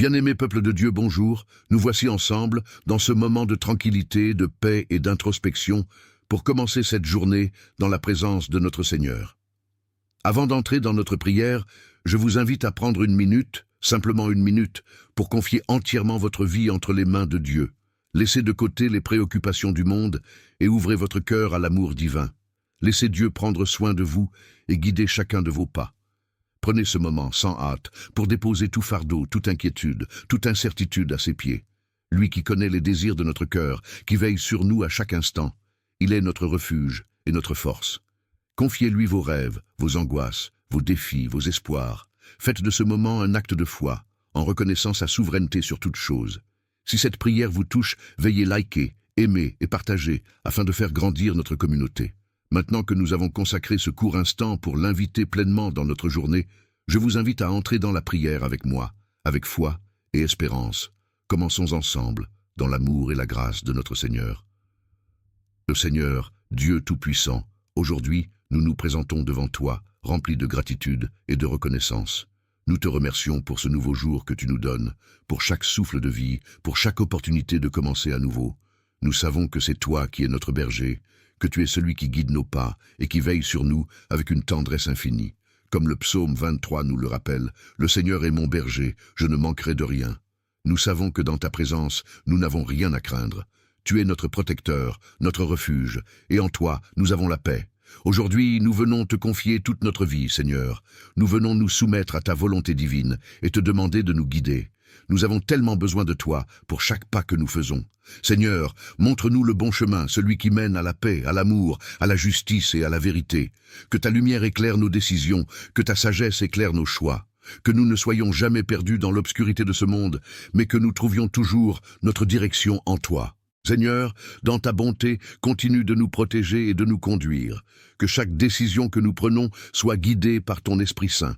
Bien-aimé peuple de Dieu, bonjour. Nous voici ensemble dans ce moment de tranquillité, de paix et d'introspection pour commencer cette journée dans la présence de notre Seigneur. Avant d'entrer dans notre prière, je vous invite à prendre une minute, simplement une minute, pour confier entièrement votre vie entre les mains de Dieu. Laissez de côté les préoccupations du monde et ouvrez votre cœur à l'amour divin. Laissez Dieu prendre soin de vous et guider chacun de vos pas. Prenez ce moment sans hâte pour déposer tout fardeau, toute inquiétude, toute incertitude à ses pieds. Lui qui connaît les désirs de notre cœur, qui veille sur nous à chaque instant, il est notre refuge et notre force. Confiez-lui vos rêves, vos angoisses, vos défis, vos espoirs. Faites de ce moment un acte de foi, en reconnaissant sa souveraineté sur toute chose. Si cette prière vous touche, veuillez liker, aimer et partager afin de faire grandir notre communauté. Maintenant que nous avons consacré ce court instant pour l'inviter pleinement dans notre journée, je vous invite à entrer dans la prière avec moi, avec foi et espérance. Commençons ensemble, dans l'amour et la grâce de notre Seigneur. Le Seigneur, Dieu Tout-Puissant, aujourd'hui, nous nous présentons devant toi, remplis de gratitude et de reconnaissance. Nous te remercions pour ce nouveau jour que tu nous donnes, pour chaque souffle de vie, pour chaque opportunité de commencer à nouveau. Nous savons que c'est toi qui es notre berger, que tu es celui qui guide nos pas et qui veille sur nous avec une tendresse infinie. Comme le psaume 23 nous le rappelle, « Le Seigneur est mon berger, je ne manquerai de rien ». Nous savons que dans ta présence, nous n'avons rien à craindre. Tu es notre protecteur, notre refuge, et en toi, nous avons la paix. Aujourd'hui, nous venons te confier toute notre vie, Seigneur. Nous venons nous soumettre à ta volonté divine et te demander de nous guider. Nous avons tellement besoin de toi pour chaque pas que nous faisons. Seigneur, montre-nous le bon chemin, celui qui mène à la paix, à l'amour, à la justice et à la vérité. Que ta lumière éclaire nos décisions, que ta sagesse éclaire nos choix. Que nous ne soyons jamais perdus dans l'obscurité de ce monde, mais que nous trouvions toujours notre direction en toi. Seigneur, dans ta bonté, continue de nous protéger et de nous conduire. Que chaque décision que nous prenons soit guidée par ton Esprit Saint.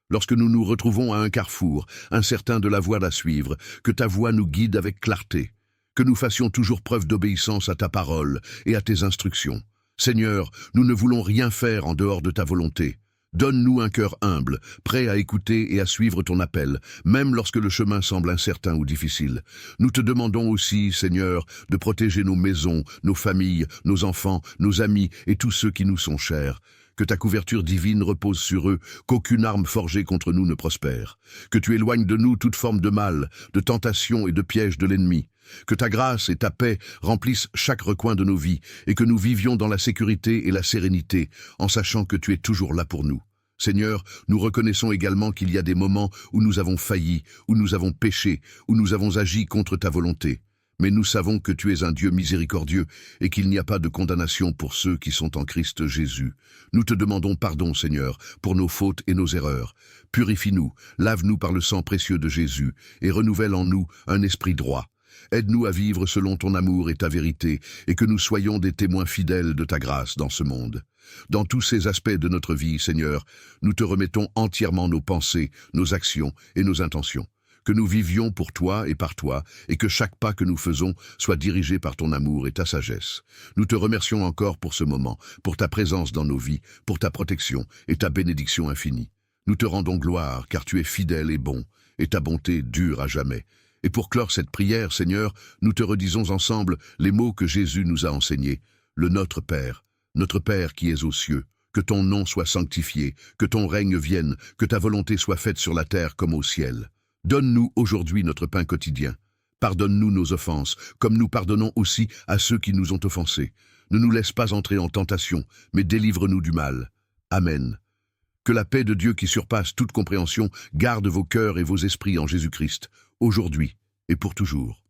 Lorsque nous nous retrouvons à un carrefour, incertains de la voie à suivre, que ta voix nous guide avec clarté. Que nous fassions toujours preuve d'obéissance à ta parole et à tes instructions. Seigneur, nous ne voulons rien faire en dehors de ta volonté. Donne-nous un cœur humble, prêt à écouter et à suivre ton appel, même lorsque le chemin semble incertain ou difficile. Nous te demandons aussi, Seigneur, de protéger nos maisons, nos familles, nos enfants, nos amis et tous ceux qui nous sont chers. Que ta couverture divine repose sur eux, qu'aucune arme forgée contre nous ne prospère. Que tu éloignes de nous toute forme de mal, de tentation et de piège de l'ennemi. Que ta grâce et ta paix remplissent chaque recoin de nos vies et que nous vivions dans la sécurité et la sérénité en sachant que tu es toujours là pour nous. Seigneur, nous reconnaissons également qu'il y a des moments où nous avons failli, où nous avons péché, où nous avons agi contre ta volonté. Mais nous savons que tu es un Dieu miséricordieux et qu'il n'y a pas de condamnation pour ceux qui sont en Christ Jésus. Nous te demandons pardon, Seigneur, pour nos fautes et nos erreurs. Purifie-nous, lave-nous par le sang précieux de Jésus et renouvelle en nous un esprit droit. Aide-nous à vivre selon ton amour et ta vérité et que nous soyons des témoins fidèles de ta grâce dans ce monde. Dans tous ces aspects de notre vie, Seigneur, nous te remettons entièrement nos pensées, nos actions et nos intentions. Que nous vivions pour toi et que chaque pas que nous faisons soit dirigé par ton amour et ta sagesse. Nous te remercions encore pour ce moment, pour ta présence dans nos vies, pour ta protection et ta bénédiction infinie. Nous te rendons gloire, car tu es fidèle et bon, et ta bonté dure à jamais. Et pour clore cette prière, Seigneur, nous te redisons ensemble les mots que Jésus nous a enseignés. Le Notre Père qui es aux cieux, que ton nom soit sanctifié, que ton règne vienne, que ta volonté soit faite sur la terre comme au ciel. Donne-nous aujourd'hui notre pain quotidien. Pardonne-nous nos offenses, comme nous pardonnons aussi à ceux qui nous ont offensés. Ne nous laisse pas entrer en tentation, mais délivre-nous du mal. Amen. Que la paix de Dieu qui surpasse toute compréhension garde vos cœurs et vos esprits en Jésus-Christ, aujourd'hui et pour toujours.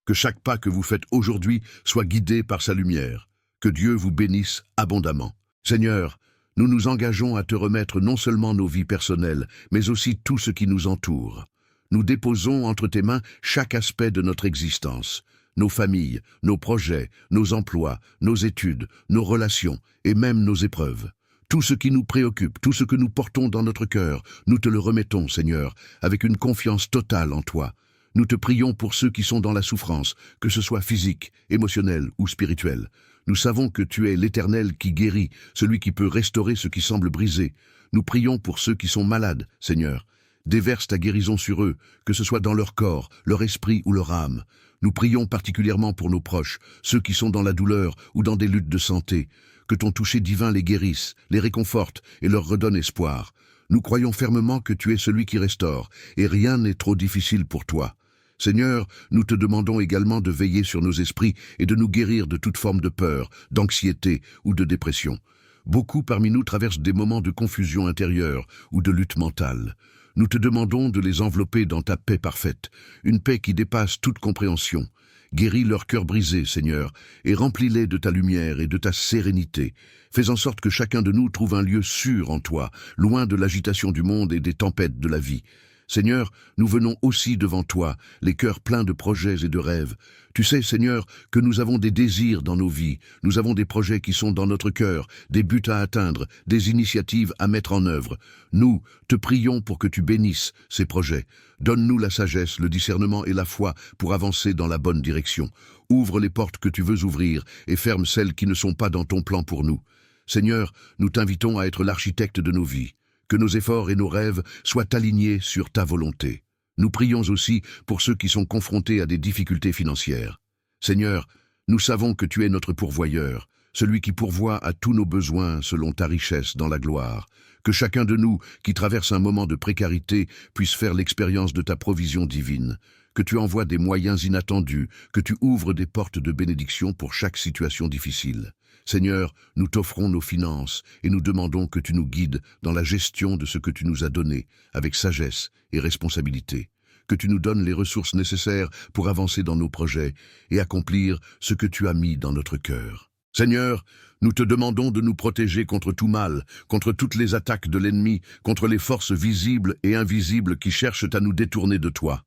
Que chaque pas que vous faites aujourd'hui soit guidé par sa lumière. Que Dieu vous bénisse abondamment. Seigneur, nous nous engageons à te remettre non seulement nos vies personnelles, mais aussi tout ce qui nous entoure. Nous déposons entre tes mains chaque aspect de notre existence, nos familles, nos projets, nos emplois, nos études, nos relations et même nos épreuves. Tout ce qui nous préoccupe, tout ce que nous portons dans notre cœur, nous te le remettons, Seigneur, avec une confiance totale en toi. Nous te prions pour ceux qui sont dans la souffrance, que ce soit physique, émotionnelle ou spirituelle. Nous savons que tu es l'Éternel qui guérit, celui qui peut restaurer ce qui semble brisé. Nous prions pour ceux qui sont malades, Seigneur. Déverse ta guérison sur eux, que ce soit dans leur corps, leur esprit ou leur âme. Nous prions particulièrement pour nos proches, ceux qui sont dans la douleur ou dans des luttes de santé. Que ton toucher divin les guérisse, les réconforte et leur redonne espoir. Nous croyons fermement que tu es celui qui restaure, et rien n'est trop difficile pour toi. Seigneur, nous te demandons également de veiller sur nos esprits et de nous guérir de toute forme de peur, d'anxiété ou de dépression. Beaucoup parmi nous traversent des moments de confusion intérieure ou de lutte mentale. Nous te demandons de les envelopper dans ta paix parfaite, une paix qui dépasse toute compréhension. Guéris leur cœur brisé, Seigneur, et remplis-les de ta lumière et de ta sérénité. Fais en sorte que chacun de nous trouve un lieu sûr en toi, loin de l'agitation du monde et des tempêtes de la vie. Seigneur, nous venons aussi devant toi, les cœurs pleins de projets et de rêves. Tu sais, Seigneur, que nous avons des désirs dans nos vies, nous avons des projets qui sont dans notre cœur, des buts à atteindre, des initiatives à mettre en œuvre. Nous te prions pour que tu bénisses ces projets. Donne-nous la sagesse, le discernement et la foi pour avancer dans la bonne direction. Ouvre les portes que tu veux ouvrir et ferme celles qui ne sont pas dans ton plan pour nous. Seigneur, nous t'invitons à être l'architecte de nos vies. Que nos efforts et nos rêves soient alignés sur ta volonté. Nous prions aussi pour ceux qui sont confrontés à des difficultés financières. Seigneur, nous savons que tu es notre pourvoyeur, celui qui pourvoit à tous nos besoins selon ta richesse dans la gloire. Que chacun de nous qui traverse un moment de précarité puisse faire l'expérience de ta provision divine. Que tu envoies des moyens inattendus, que tu ouvres des portes de bénédiction pour chaque situation difficile. Seigneur, nous t'offrons nos finances et nous demandons que tu nous guides dans la gestion de ce que tu nous as donné, avec sagesse et responsabilité. Que tu nous donnes les ressources nécessaires pour avancer dans nos projets et accomplir ce que tu as mis dans notre cœur. Seigneur, nous te demandons de nous protéger contre tout mal, contre toutes les attaques de l'ennemi, contre les forces visibles et invisibles qui cherchent à nous détourner de toi.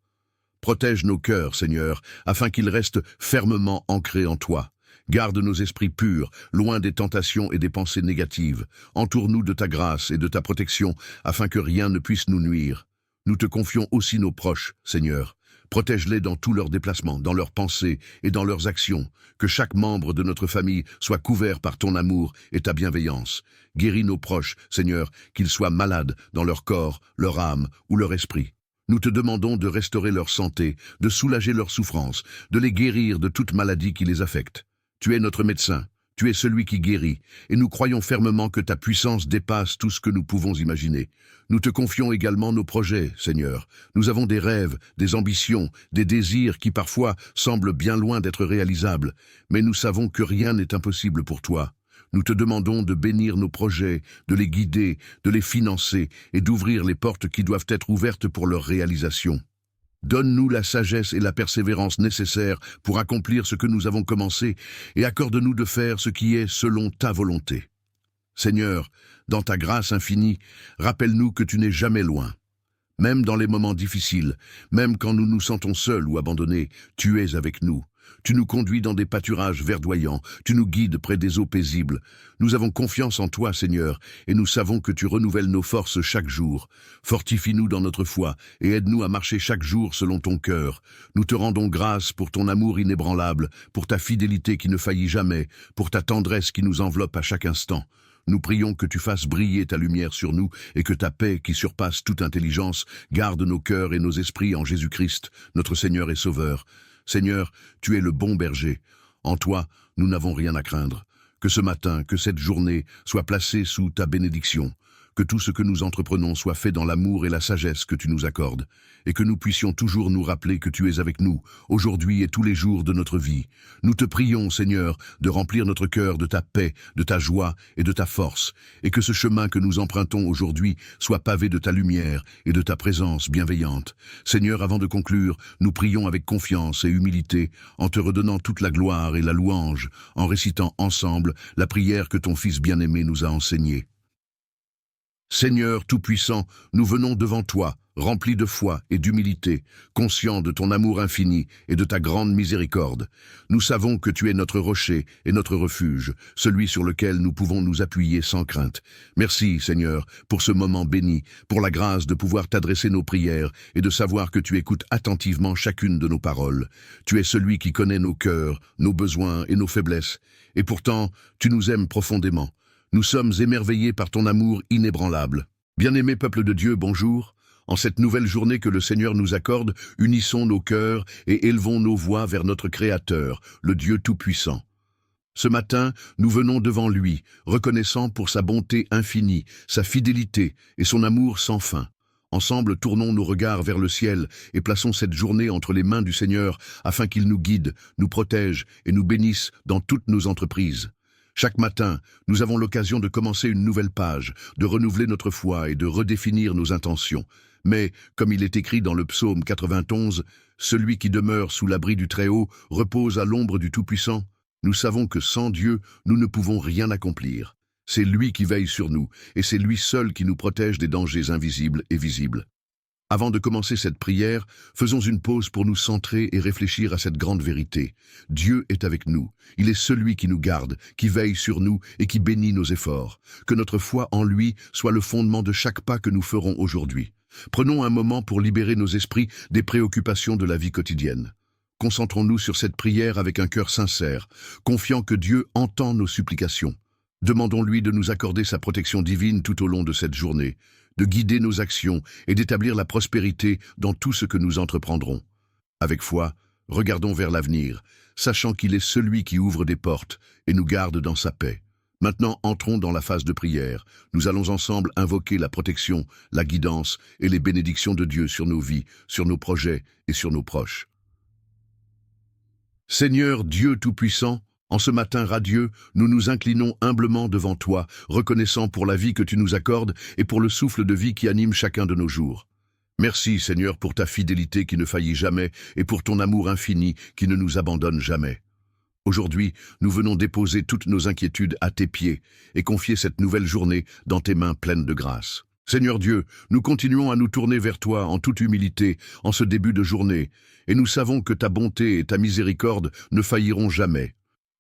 Protège nos cœurs, Seigneur, afin qu'ils restent fermement ancrés en toi. Garde nos esprits purs, loin des tentations et des pensées négatives. Entoure-nous de ta grâce et de ta protection, afin que rien ne puisse nous nuire. Nous te confions aussi nos proches, Seigneur. Protège-les dans tous leurs déplacements, dans leurs pensées et dans leurs actions. Que chaque membre de notre famille soit couvert par ton amour et ta bienveillance. Guéris nos proches, Seigneur, qu'ils soient malades dans leur corps, leur âme ou leur esprit. Nous te demandons de restaurer leur santé, de soulager leurs souffrances, de les guérir de toute maladie qui les affecte. Tu es notre médecin, tu es celui qui guérit, et nous croyons fermement que ta puissance dépasse tout ce que nous pouvons imaginer. Nous te confions également nos projets, Seigneur. Nous avons des rêves, des ambitions, des désirs qui parfois semblent bien loin d'être réalisables, mais nous savons que rien n'est impossible pour toi. Nous te demandons de bénir nos projets, de les guider, de les financer et d'ouvrir les portes qui doivent être ouvertes pour leur réalisation. Donne-nous la sagesse et la persévérance nécessaires pour accomplir ce que nous avons commencé et accorde-nous de faire ce qui est selon ta volonté. Seigneur, dans ta grâce infinie, rappelle-nous que tu n'es jamais loin. Même dans les moments difficiles, même quand nous nous sentons seuls ou abandonnés, tu es avec nous. Tu nous conduis dans des pâturages verdoyants, tu nous guides près des eaux paisibles. Nous avons confiance en toi, Seigneur, et nous savons que tu renouvelles nos forces chaque jour. Fortifie-nous dans notre foi et aide-nous à marcher chaque jour selon ton cœur. Nous te rendons grâce pour ton amour inébranlable, pour ta fidélité qui ne faillit jamais, pour ta tendresse qui nous enveloppe à chaque instant. Nous prions que tu fasses briller ta lumière sur nous et que ta paix, qui surpasse toute intelligence, garde nos cœurs et nos esprits en Jésus-Christ, notre Seigneur et Sauveur. Seigneur, tu es le bon berger. En toi, nous n'avons rien à craindre. Que ce matin, que cette journée soit placée sous ta bénédiction. Que tout ce que nous entreprenons soit fait dans l'amour et la sagesse que tu nous accordes. Et que nous puissions toujours nous rappeler que tu es avec nous, aujourd'hui et tous les jours de notre vie. Nous te prions, Seigneur, de remplir notre cœur de ta paix, de ta joie et de ta force. Et que ce chemin que nous empruntons aujourd'hui soit pavé de ta lumière et de ta présence bienveillante. Seigneur, avant de conclure, nous prions avec confiance et humilité, en te redonnant toute la gloire et la louange, en récitant ensemble la prière que ton Fils bien-aimé nous a enseignée. Seigneur Tout-Puissant, nous venons devant toi, remplis de foi et d'humilité, conscients de ton amour infini et de ta grande miséricorde. Nous savons que tu es notre rocher et notre refuge, celui sur lequel nous pouvons nous appuyer sans crainte. Merci, Seigneur, pour ce moment béni, pour la grâce de pouvoir t'adresser nos prières et de savoir que tu écoutes attentivement chacune de nos paroles. Tu es celui qui connaît nos cœurs, nos besoins et nos faiblesses, et pourtant, tu nous aimes profondément. Nous sommes émerveillés par ton amour inébranlable. Bien-aimé peuple de Dieu, bonjour. En cette nouvelle journée que le Seigneur nous accorde, unissons nos cœurs et élevons nos voix vers notre Créateur, le Dieu Tout-Puissant. Ce matin, nous venons devant lui, reconnaissant pour sa bonté infinie, sa fidélité et son amour sans fin. Ensemble, tournons nos regards vers le ciel et plaçons cette journée entre les mains du Seigneur afin qu'il nous guide, nous protège et nous bénisse dans toutes nos entreprises. Chaque matin, nous avons l'occasion de commencer une nouvelle page, de renouveler notre foi et de redéfinir nos intentions. Mais, comme il est écrit dans le psaume 91, « Celui qui demeure sous l'abri du Très-Haut repose à l'ombre du Tout-Puissant ». Nous savons que sans Dieu, nous ne pouvons rien accomplir. C'est lui qui veille sur nous, et c'est lui seul qui nous protège des dangers invisibles et visibles. Avant de commencer cette prière, faisons une pause pour nous centrer et réfléchir à cette grande vérité. Dieu est avec nous. Il est celui qui nous garde, qui veille sur nous et qui bénit nos efforts. Que notre foi en lui soit le fondement de chaque pas que nous ferons aujourd'hui. Prenons un moment pour libérer nos esprits des préoccupations de la vie quotidienne. Concentrons-nous sur cette prière avec un cœur sincère, confiant que Dieu entend nos supplications. Demandons-lui de nous accorder sa protection divine tout au long de cette journée, de guider nos actions et d'établir la prospérité dans tout ce que nous entreprendrons. Avec foi, regardons vers l'avenir, sachant qu'il est celui qui ouvre des portes et nous garde dans sa paix. Maintenant, entrons dans la phase de prière. Nous allons ensemble invoquer la protection, la guidance et les bénédictions de Dieu sur nos vies, sur nos projets et sur nos proches. Seigneur Dieu Tout-Puissant, en ce matin radieux, nous nous inclinons humblement devant toi, reconnaissant pour la vie que tu nous accordes et pour le souffle de vie qui anime chacun de nos jours. Merci Seigneur pour ta fidélité qui ne faillit jamais et pour ton amour infini qui ne nous abandonne jamais. Aujourd'hui, nous venons déposer toutes nos inquiétudes à tes pieds et confier cette nouvelle journée dans tes mains pleines de grâce. Seigneur Dieu, nous continuons à nous tourner vers toi en toute humilité en ce début de journée, et nous savons que ta bonté et ta miséricorde ne failliront jamais.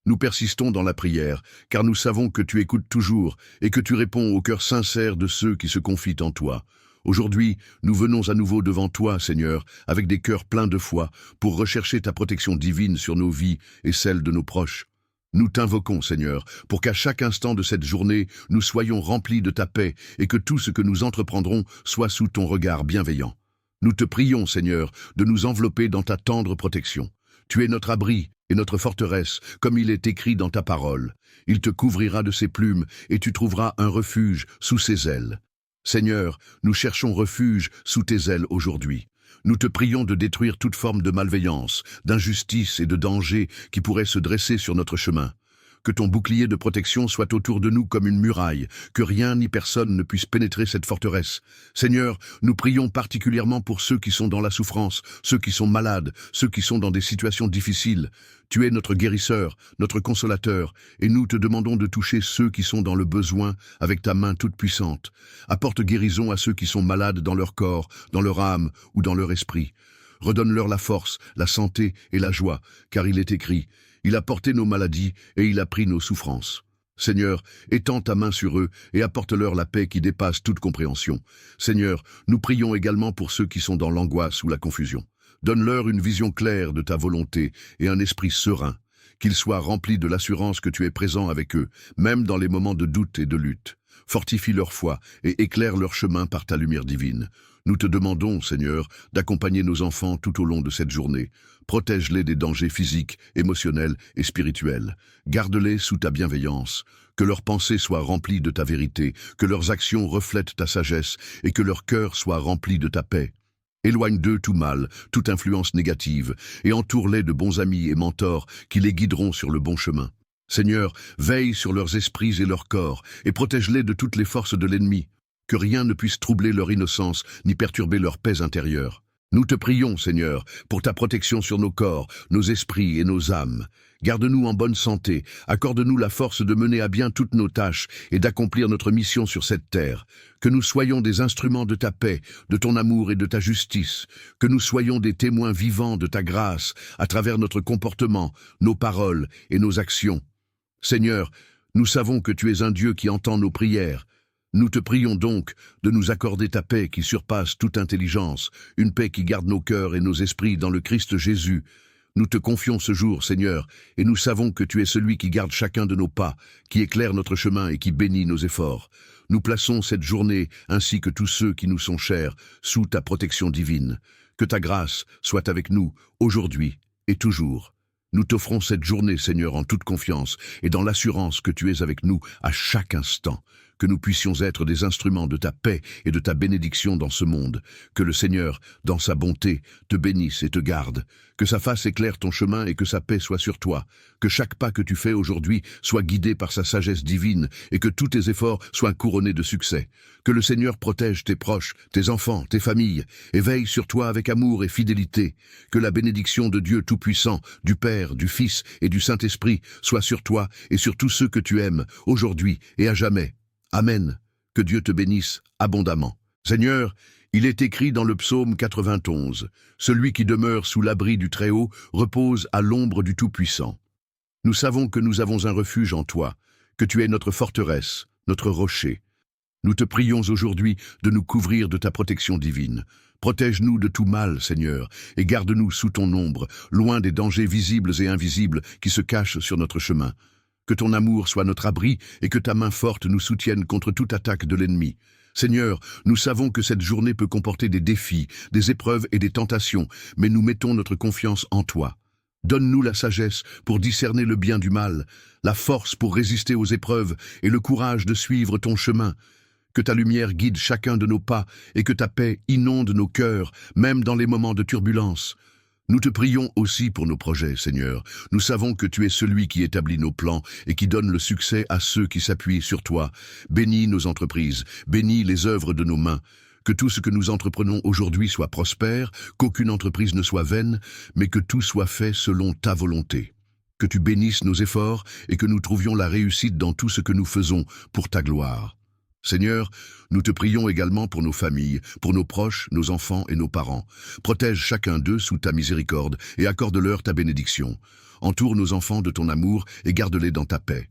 Nous persistons dans la prière, car nous savons que tu écoutes toujours et que tu réponds au cœur sincère de ceux qui se confient en toi. Aujourd'hui, nous venons à nouveau devant toi, Seigneur, avec des cœurs pleins de foi, pour rechercher ta protection divine sur nos vies et celles de nos proches. Nous t'invoquons, Seigneur, pour qu'à chaque instant de cette journée, nous soyons remplis de ta paix et que tout ce que nous entreprendrons soit sous ton regard bienveillant. Nous te prions, Seigneur, de nous envelopper dans ta tendre protection. Tu es notre abri et notre forteresse, comme il est écrit dans ta parole. Il te couvrira de ses plumes et tu trouveras un refuge sous ses ailes. Seigneur, nous cherchons refuge sous tes ailes aujourd'hui. Nous te prions de détruire toute forme de malveillance, d'injustice et de danger qui pourrait se dresser sur notre chemin. Que ton bouclier de protection soit autour de nous comme une muraille, que rien ni personne ne puisse pénétrer cette forteresse. Seigneur, nous prions particulièrement pour ceux qui sont dans la souffrance, ceux qui sont malades, ceux qui sont dans des situations difficiles. Tu es notre guérisseur, notre consolateur, et nous te demandons de toucher ceux qui sont dans le besoin avec ta main toute puissante. Apporte guérison à ceux qui sont malades dans leur corps, dans leur âme ou dans leur esprit. Redonne-leur la force, la santé et la joie, car il est écrit « Il a porté nos maladies et il a pris nos souffrances ». Seigneur, étends ta main sur eux et apporte-leur la paix qui dépasse toute compréhension. Seigneur, nous prions également pour ceux qui sont dans l'angoisse ou la confusion. Donne-leur une vision claire de ta volonté et un esprit serein, qu'ils soient remplis de l'assurance que tu es présent avec eux, même dans les moments de doute et de lutte. Fortifie leur foi et éclaire leur chemin par ta lumière divine. Nous te demandons, Seigneur, d'accompagner nos enfants tout au long de cette journée. Protège-les des dangers physiques, émotionnels et spirituels. Garde-les sous ta bienveillance. Que leurs pensées soient remplies de ta vérité, que leurs actions reflètent ta sagesse et que leur cœur soit rempli de ta paix. Éloigne d'eux tout mal, toute influence négative, et entoure-les de bons amis et mentors qui les guideront sur le bon chemin. Seigneur, veille sur leurs esprits et leurs corps, et protège-les de toutes les forces de l'ennemi. Que rien ne puisse troubler leur innocence, ni perturber leur paix intérieure. Nous te prions, Seigneur, pour ta protection sur nos corps, nos esprits et nos âmes. Garde-nous en bonne santé, accorde-nous la force de mener à bien toutes nos tâches et d'accomplir notre mission sur cette terre. Que nous soyons des instruments de ta paix, de ton amour et de ta justice. Que nous soyons des témoins vivants de ta grâce à travers notre comportement, nos paroles et nos actions. Seigneur, nous savons que tu es un Dieu qui entend nos prières. Nous te prions donc de nous accorder ta paix qui surpasse toute intelligence, une paix qui garde nos cœurs et nos esprits dans le Christ Jésus. Nous te confions ce jour, Seigneur, et nous savons que tu es celui qui garde chacun de nos pas, qui éclaire notre chemin et qui bénit nos efforts. nous plaçons cette journée, ainsi que tous ceux qui nous sont chers, sous ta protection divine. Que ta grâce soit avec nous, aujourd'hui et toujours. Nous t'offrons cette journée, Seigneur, en toute confiance et dans l'assurance que tu es avec nous à chaque instant. Que nous puissions être des instruments de ta paix et de ta bénédiction dans ce monde. Que le Seigneur, dans sa bonté, te bénisse et te garde. Que sa face éclaire ton chemin et que sa paix soit sur toi. Que chaque pas que tu fais aujourd'hui soit guidé par sa sagesse divine et que tous tes efforts soient couronnés de succès. Que le Seigneur protège tes proches, tes enfants, tes familles et veille sur toi avec amour et fidélité. Que la bénédiction de Dieu Tout-Puissant, du Père, du Fils et du Saint-Esprit soit sur toi et sur tous ceux que tu aimes, aujourd'hui et à jamais. Amen. Que Dieu te bénisse abondamment. Seigneur, il est écrit dans le psaume 91, « Celui qui demeure sous l'abri du Très-Haut repose à l'ombre du Tout-Puissant. » Nous savons que nous avons un refuge en toi, que tu es notre forteresse, notre rocher. Nous te prions aujourd'hui de nous couvrir de ta protection divine. Protège-nous de tout mal, Seigneur, et garde-nous sous ton ombre, loin des dangers visibles et invisibles qui se cachent sur notre chemin. Que ton amour soit notre abri et que ta main forte nous soutienne contre toute attaque de l'ennemi. Seigneur, nous savons que cette journée peut comporter des défis, des épreuves et des tentations, mais nous mettons notre confiance en toi. Donne-nous la sagesse pour discerner le bien du mal, la force pour résister aux épreuves et le courage de suivre ton chemin. Que ta lumière guide chacun de nos pas et que ta paix inonde nos cœurs, même dans les moments de turbulence. Nous te prions aussi pour nos projets, Seigneur. Nous savons que tu es celui qui établit nos plans et qui donne le succès à ceux qui s'appuient sur toi. Bénis nos entreprises, bénis les œuvres de nos mains. Que tout ce que nous entreprenons aujourd'hui soit prospère, qu'aucune entreprise ne soit vaine, mais que tout soit fait selon ta volonté. Que tu bénisses nos efforts et que nous trouvions la réussite dans tout ce que nous faisons pour ta gloire. Seigneur, nous te prions également pour nos familles, pour nos proches, nos enfants et nos parents. Protège chacun d'eux sous ta miséricorde et accorde-leur ta bénédiction. Entoure nos enfants de ton amour et garde-les dans ta paix.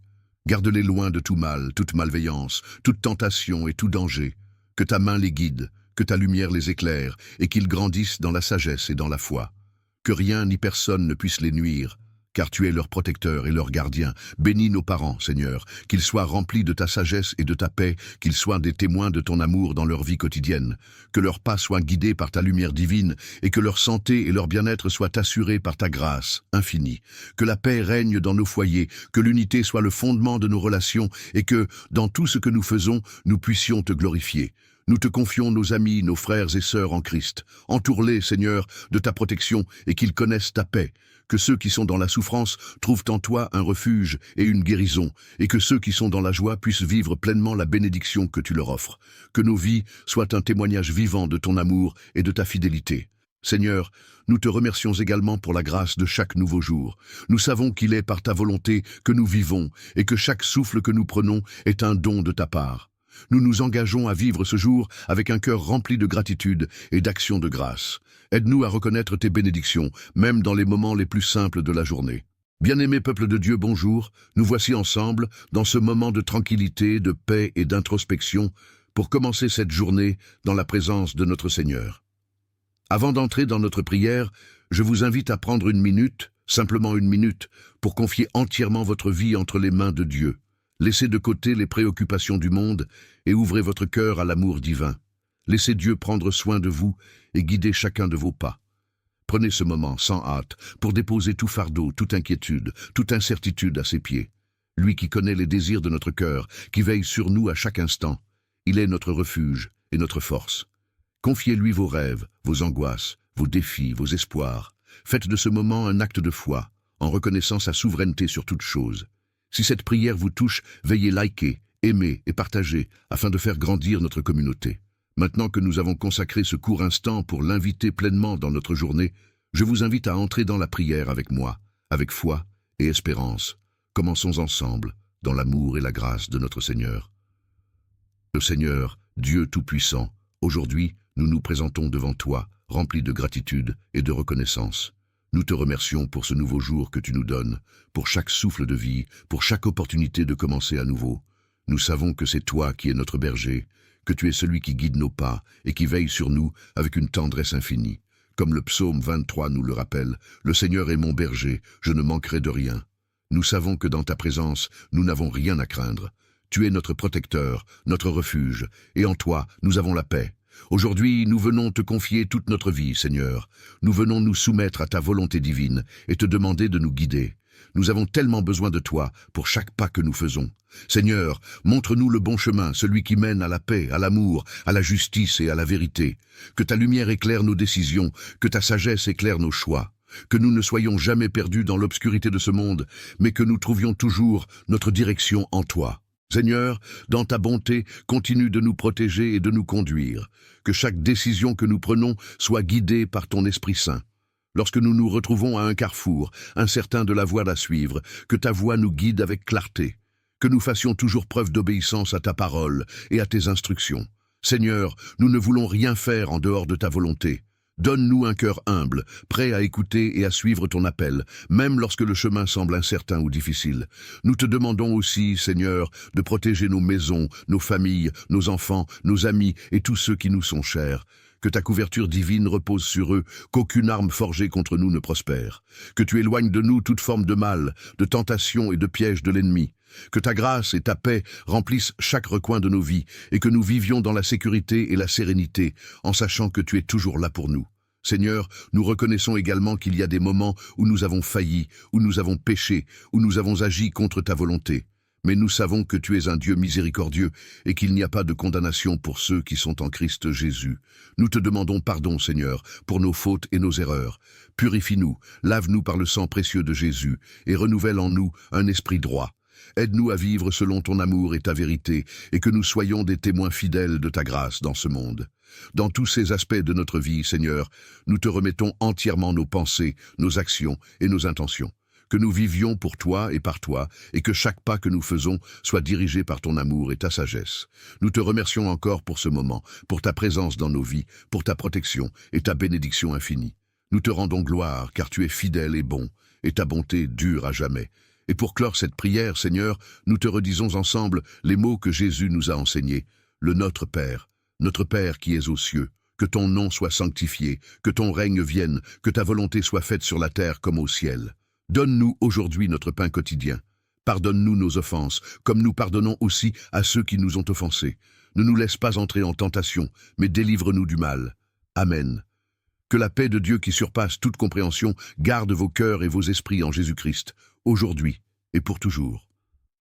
Garde-les loin de tout mal, toute malveillance, toute tentation et tout danger. Que ta main les guide, que ta lumière les éclaire et qu'ils grandissent dans la sagesse et dans la foi. Que rien ni personne ne puisse les nuire, car tu es leur protecteur et leur gardien. Bénis nos parents, Seigneur, qu'ils soient remplis de ta sagesse et de ta paix, qu'ils soient des témoins de ton amour dans leur vie quotidienne. Que leurs pas soient guidés par ta lumière divine et que leur santé et leur bien-être soient assurés par ta grâce infinie. Que la paix règne dans nos foyers, que l'unité soit le fondement de nos relations et que, dans tout ce que nous faisons, nous puissions te glorifier. Nous te confions nos amis, nos frères et sœurs en Christ. Entoure-les, Seigneur, de ta protection et qu'ils connaissent ta paix. Que ceux qui sont dans la souffrance trouvent en toi un refuge et une guérison, et que ceux qui sont dans la joie puissent vivre pleinement la bénédiction que tu leur offres. Que nos vies soient un témoignage vivant de ton amour et de ta fidélité. Seigneur, nous te remercions également pour la grâce de chaque nouveau jour. Nous savons qu'il est par ta volonté que nous vivons et que chaque souffle que nous prenons est un don de ta part. Nous nous engageons à vivre ce jour avec un cœur rempli de gratitude et d'action de grâce. Aide-nous à reconnaître tes bénédictions, même dans les moments les plus simples de la journée. Bien-aimé peuple de Dieu, bonjour. Nous voici ensemble, dans ce moment de tranquillité, de paix et d'introspection, pour commencer cette journée dans la présence de notre Seigneur. Avant d'entrer dans notre prière, je vous invite à prendre une minute, simplement une minute, pour confier entièrement votre vie entre les mains de Dieu. Laissez de côté les préoccupations du monde et ouvrez votre cœur à l'amour divin. Laissez Dieu prendre soin de vous et guider chacun de vos pas. Prenez ce moment sans hâte pour déposer tout fardeau, toute inquiétude, toute incertitude à ses pieds. Lui qui connaît les désirs de notre cœur, qui veille sur nous à chaque instant, il est notre refuge et notre force. Confiez-lui vos rêves, vos angoisses, vos défis, vos espoirs. Faites de ce moment un acte de foi, en reconnaissant sa souveraineté sur toute chose. Si cette prière vous touche, veuillez liker, aimer et partager afin de faire grandir notre communauté. Maintenant que nous avons consacré ce court instant pour l'inviter pleinement dans notre journée, je vous invite à entrer dans la prière avec moi, avec foi et espérance. Commençons ensemble, dans l'amour et la grâce de notre Seigneur. Le Seigneur, Dieu Tout-Puissant, aujourd'hui, nous nous présentons devant toi, remplis de gratitude et de reconnaissance. Nous te remercions pour ce nouveau jour que tu nous donnes, pour chaque souffle de vie, pour chaque opportunité de commencer à nouveau. Nous savons que c'est toi qui es notre berger, que tu es celui qui guide nos pas et qui veille sur nous avec une tendresse infinie. Comme le psaume 23 nous le rappelle, « Le Seigneur est mon berger, je ne manquerai de rien ». Nous savons que dans ta présence, nous n'avons rien à craindre. Tu es notre protecteur, notre refuge, et en toi, nous avons la paix. Aujourd'hui, nous venons te confier toute notre vie, Seigneur. Nous venons nous soumettre à ta volonté divine et te demander de nous guider. Nous avons tellement besoin de toi pour chaque pas que nous faisons. Seigneur, montre-nous le bon chemin, celui qui mène à la paix, à l'amour, à la justice et à la vérité. Que ta lumière éclaire nos décisions, que ta sagesse éclaire nos choix. Que nous ne soyons jamais perdus dans l'obscurité de ce monde, mais que nous trouvions toujours notre direction en toi. Seigneur, dans ta bonté, continue de nous protéger et de nous conduire. Que chaque décision que nous prenons soit guidée par ton Esprit Saint. Lorsque nous nous retrouvons à un carrefour, incertains de la voie à suivre, que ta voix nous guide avec clarté. Que nous fassions toujours preuve d'obéissance à ta parole et à tes instructions. Seigneur, nous ne voulons rien faire en dehors de ta volonté. Donne-nous un cœur humble, prêt à écouter et à suivre ton appel, même lorsque le chemin semble incertain ou difficile. Nous te demandons aussi, Seigneur, de protéger nos maisons, nos familles, nos enfants, nos amis et tous ceux qui nous sont chers. Que ta couverture divine repose sur eux, qu'aucune arme forgée contre nous ne prospère. Que tu éloignes de nous toute forme de mal, de tentation et de piège de l'ennemi. Que ta grâce et ta paix remplissent chaque recoin de nos vies et que nous vivions dans la sécurité et la sérénité en sachant que tu es toujours là pour nous. Seigneur, nous reconnaissons également qu'il y a des moments où nous avons failli, où nous avons péché, où nous avons agi contre ta volonté. Mais nous savons que tu es un Dieu miséricordieux et qu'il n'y a pas de condamnation pour ceux qui sont en Christ Jésus. Nous te demandons pardon, Seigneur, pour nos fautes et nos erreurs. Purifie-nous, lave-nous par le sang précieux de Jésus et renouvelle en nous un esprit droit. Aide-nous à vivre selon ton amour et ta vérité et que nous soyons des témoins fidèles de ta grâce dans ce monde. Dans tous ces aspects de notre vie, Seigneur, nous te remettons entièrement nos pensées, nos actions et nos intentions. Que nous vivions pour toi et par toi, et que chaque pas que nous faisons soit dirigé par ton amour et ta sagesse. Nous te remercions encore pour ce moment, pour ta présence dans nos vies, pour ta protection et ta bénédiction infinie. Nous te rendons gloire, car tu es fidèle et bon, et ta bonté dure à jamais. Et pour clore cette prière, Seigneur, nous te redisons ensemble les mots que Jésus nous a enseignés. Le Notre Père qui es aux cieux, que ton nom soit sanctifié, que ton règne vienne, que ta volonté soit faite sur la terre comme au ciel. Donne-nous aujourd'hui notre pain quotidien. Pardonne-nous nos offenses, comme nous pardonnons aussi à ceux qui nous ont offensés. Ne nous laisse pas entrer en tentation, mais délivre-nous du mal. Amen. Que la paix de Dieu qui surpasse toute compréhension garde vos cœurs et vos esprits en Jésus-Christ, aujourd'hui et pour toujours.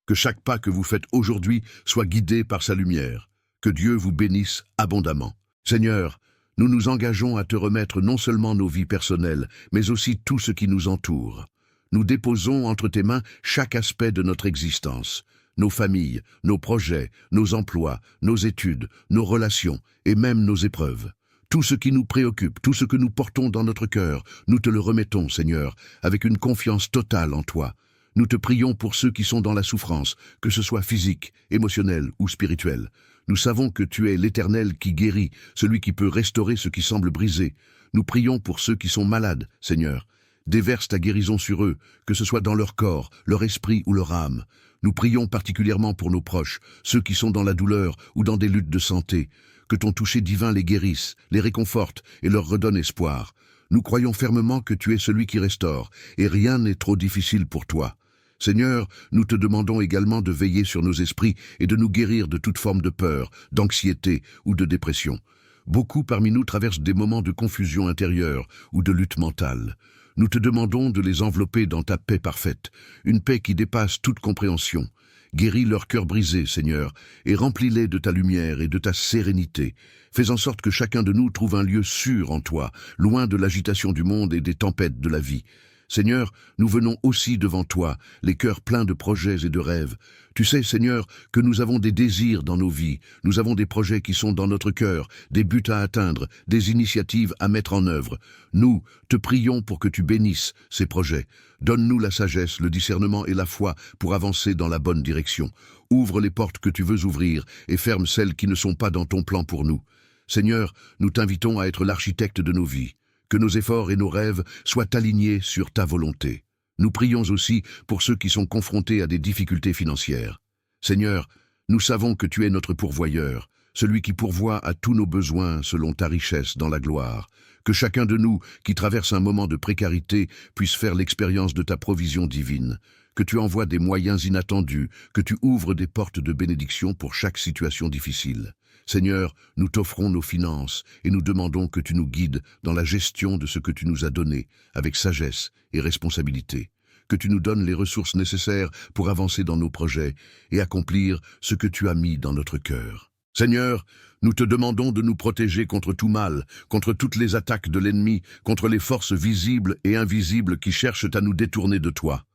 Que chaque pas que vous faites aujourd'hui soit guidé par sa lumière. Que Dieu vous bénisse abondamment. Seigneur, nous nous engageons à te remettre non seulement nos vies personnelles, mais aussi tout ce qui nous entoure. Nous déposons entre tes mains chaque aspect de notre existence, nos familles, nos projets, nos emplois, nos études, nos relations et même nos épreuves. Tout ce qui nous préoccupe, tout ce que nous portons dans notre cœur, nous te le remettons, Seigneur, avec une confiance totale en toi. Nous te prions pour ceux qui sont dans la souffrance, que ce soit physique, émotionnelle ou spirituelle. Nous savons que tu es l'Éternel qui guérit, celui qui peut restaurer ce qui semble brisé. Nous prions pour ceux qui sont malades, Seigneur. Déverse ta guérison sur eux, que ce soit dans leur corps, leur esprit ou leur âme. Nous prions particulièrement pour nos proches, ceux qui sont dans la douleur ou dans des luttes de santé. Que ton toucher divin les guérisse, les réconforte et leur redonne espoir. Nous croyons fermement que tu es celui qui restaure, et rien n'est trop difficile pour toi. Seigneur, nous te demandons également de veiller sur nos esprits et de nous guérir de toute forme de peur, d'anxiété ou de dépression. Beaucoup parmi nous traversent des moments de confusion intérieure ou de lutte mentale. Nous te demandons de les envelopper dans ta paix parfaite, une paix qui dépasse toute compréhension. Guéris leur cœur brisé, Seigneur, et remplis-les de ta lumière et de ta sérénité. Fais en sorte que chacun de nous trouve un lieu sûr en toi, loin de l'agitation du monde et des tempêtes de la vie. Seigneur, nous venons aussi devant toi, les cœurs pleins de projets et de rêves. Tu sais, Seigneur, que nous avons des désirs dans nos vies, nous avons des projets qui sont dans notre cœur, des buts à atteindre, des initiatives à mettre en œuvre. Nous te prions pour que tu bénisses ces projets. Donne-nous la sagesse, le discernement et la foi pour avancer dans la bonne direction. Ouvre les portes que tu veux ouvrir et ferme celles qui ne sont pas dans ton plan pour nous. Seigneur, nous t'invitons à être l'architecte de nos vies. Que nos efforts et nos rêves soient alignés sur ta volonté. Nous prions aussi pour ceux qui sont confrontés à des difficultés financières. Seigneur, nous savons que tu es notre pourvoyeur, celui qui pourvoit à tous nos besoins selon ta richesse dans la gloire. Que chacun de nous qui traverse un moment de précarité puisse faire l'expérience de ta provision divine. que tu envoies des moyens inattendus, que tu ouvres des portes de bénédiction pour chaque situation difficile. Seigneur, nous t'offrons nos finances et nous demandons que tu nous guides dans la gestion de ce que tu nous as donné, avec sagesse et responsabilité. Que tu nous donnes les ressources nécessaires pour avancer dans nos projets et accomplir ce que tu as mis dans notre cœur. Seigneur, nous te demandons de nous protéger contre tout mal, contre toutes les attaques de l'ennemi, contre les forces visibles et invisibles qui cherchent à nous détourner de toi.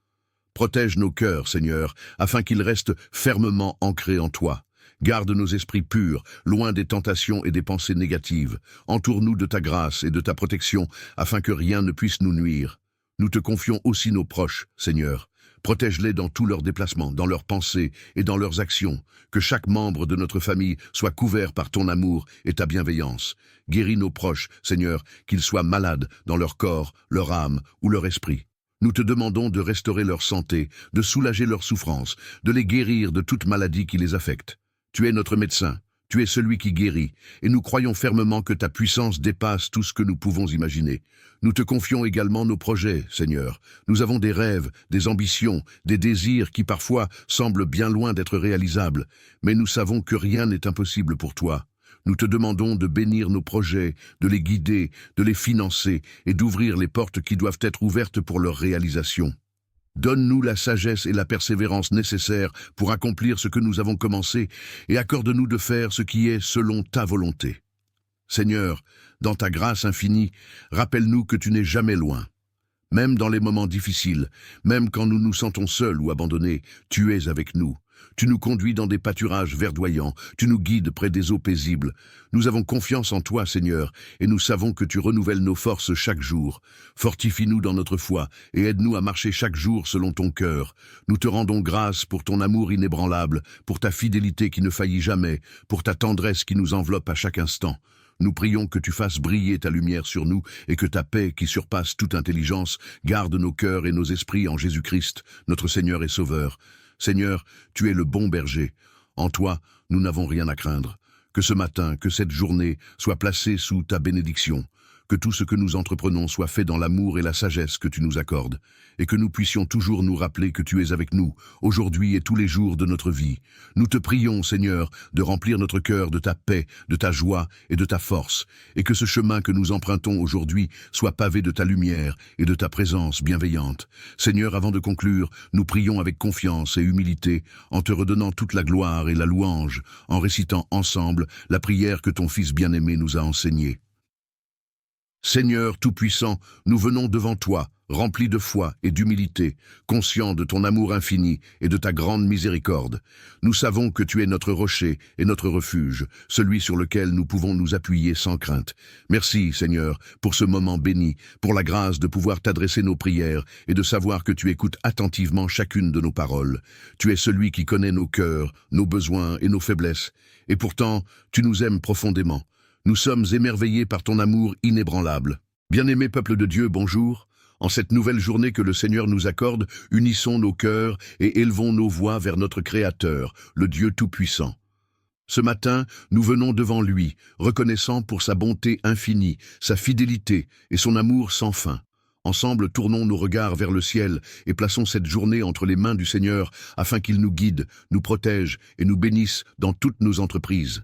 Protège nos cœurs, Seigneur, afin qu'ils restent fermement ancrés en toi. Garde nos esprits purs, loin des tentations et des pensées négatives. Entoure-nous de ta grâce et de ta protection, afin que rien ne puisse nous nuire. Nous te confions aussi nos proches, Seigneur. Protège-les dans tous leurs déplacements, dans leurs pensées et dans leurs actions. Que chaque membre de notre famille soit couvert par ton amour et ta bienveillance. Guéris nos proches, Seigneur, qu'ils soient malades dans leur corps, leur âme ou leur esprit. Nous te demandons de restaurer leur santé, de soulager leurs souffrances, de les guérir de toute maladie qui les affecte. Tu es notre médecin, tu es celui qui guérit, et nous croyons fermement que ta puissance dépasse tout ce que nous pouvons imaginer. Nous te confions également nos projets, Seigneur. Nous avons des rêves, des ambitions, des désirs qui parfois semblent bien loin d'être réalisables, mais nous savons que rien n'est impossible pour toi. Nous te demandons de bénir nos projets, de les guider, de les financer et d'ouvrir les portes qui doivent être ouvertes pour leur réalisation. Donne-nous la sagesse et la persévérance nécessaires pour accomplir ce que nous avons commencé et accorde-nous de faire ce qui est selon ta volonté. Seigneur, dans ta grâce infinie, rappelle-nous que tu n'es jamais loin. Même dans les moments difficiles, même quand nous nous sentons seuls ou abandonnés, tu es avec nous. Tu nous conduis dans des pâturages verdoyants, tu nous guides près des eaux paisibles. Nous avons confiance en toi, Seigneur, et nous savons que tu renouvelles nos forces chaque jour. Fortifie-nous dans notre foi et aide-nous à marcher chaque jour selon ton cœur. Nous te rendons grâce pour ton amour inébranlable, pour ta fidélité qui ne faillit jamais, pour ta tendresse qui nous enveloppe à chaque instant. Nous prions que tu fasses briller ta lumière sur nous et que ta paix, qui surpasse toute intelligence, garde nos cœurs et nos esprits en Jésus-Christ, notre Seigneur et Sauveur. Seigneur, tu es le bon berger. En toi, nous n'avons rien à craindre. Que ce matin, que cette journée soit placée sous ta bénédiction. Que tout ce que nous entreprenons soit fait dans l'amour et la sagesse que tu nous accordes. Et que nous puissions toujours nous rappeler que tu es avec nous, aujourd'hui et tous les jours de notre vie. Nous te prions, Seigneur, de remplir notre cœur de ta paix, de ta joie et de ta force. Et que ce chemin que nous empruntons aujourd'hui soit pavé de ta lumière et de ta présence bienveillante. Seigneur, avant de conclure, nous prions avec confiance et humilité, en te redonnant toute la gloire et la louange, en récitant ensemble la prière que ton Fils bien-aimé nous a enseignée. Seigneur Tout-Puissant, nous venons devant toi, remplis de foi et d'humilité, conscients de ton amour infini et de ta grande miséricorde. Nous savons que tu es notre rocher et notre refuge, celui sur lequel nous pouvons nous appuyer sans crainte. Merci, Seigneur, pour ce moment béni, pour la grâce de pouvoir t'adresser nos prières et de savoir que tu écoutes attentivement chacune de nos paroles. Tu es celui qui connaît nos cœurs, nos besoins et nos faiblesses, et pourtant, tu nous aimes profondément. Nous sommes émerveillés par ton amour inébranlable. Bien-aimé peuple de Dieu, bonjour. En cette nouvelle journée que le Seigneur nous accorde, unissons nos cœurs et élevons nos voix vers notre Créateur, le Dieu Tout-Puissant. Ce matin, nous venons devant lui, reconnaissant pour sa bonté infinie, sa fidélité et son amour sans fin. Ensemble, tournons nos regards vers le ciel et plaçons cette journée entre les mains du Seigneur afin qu'il nous guide, nous protège et nous bénisse dans toutes nos entreprises.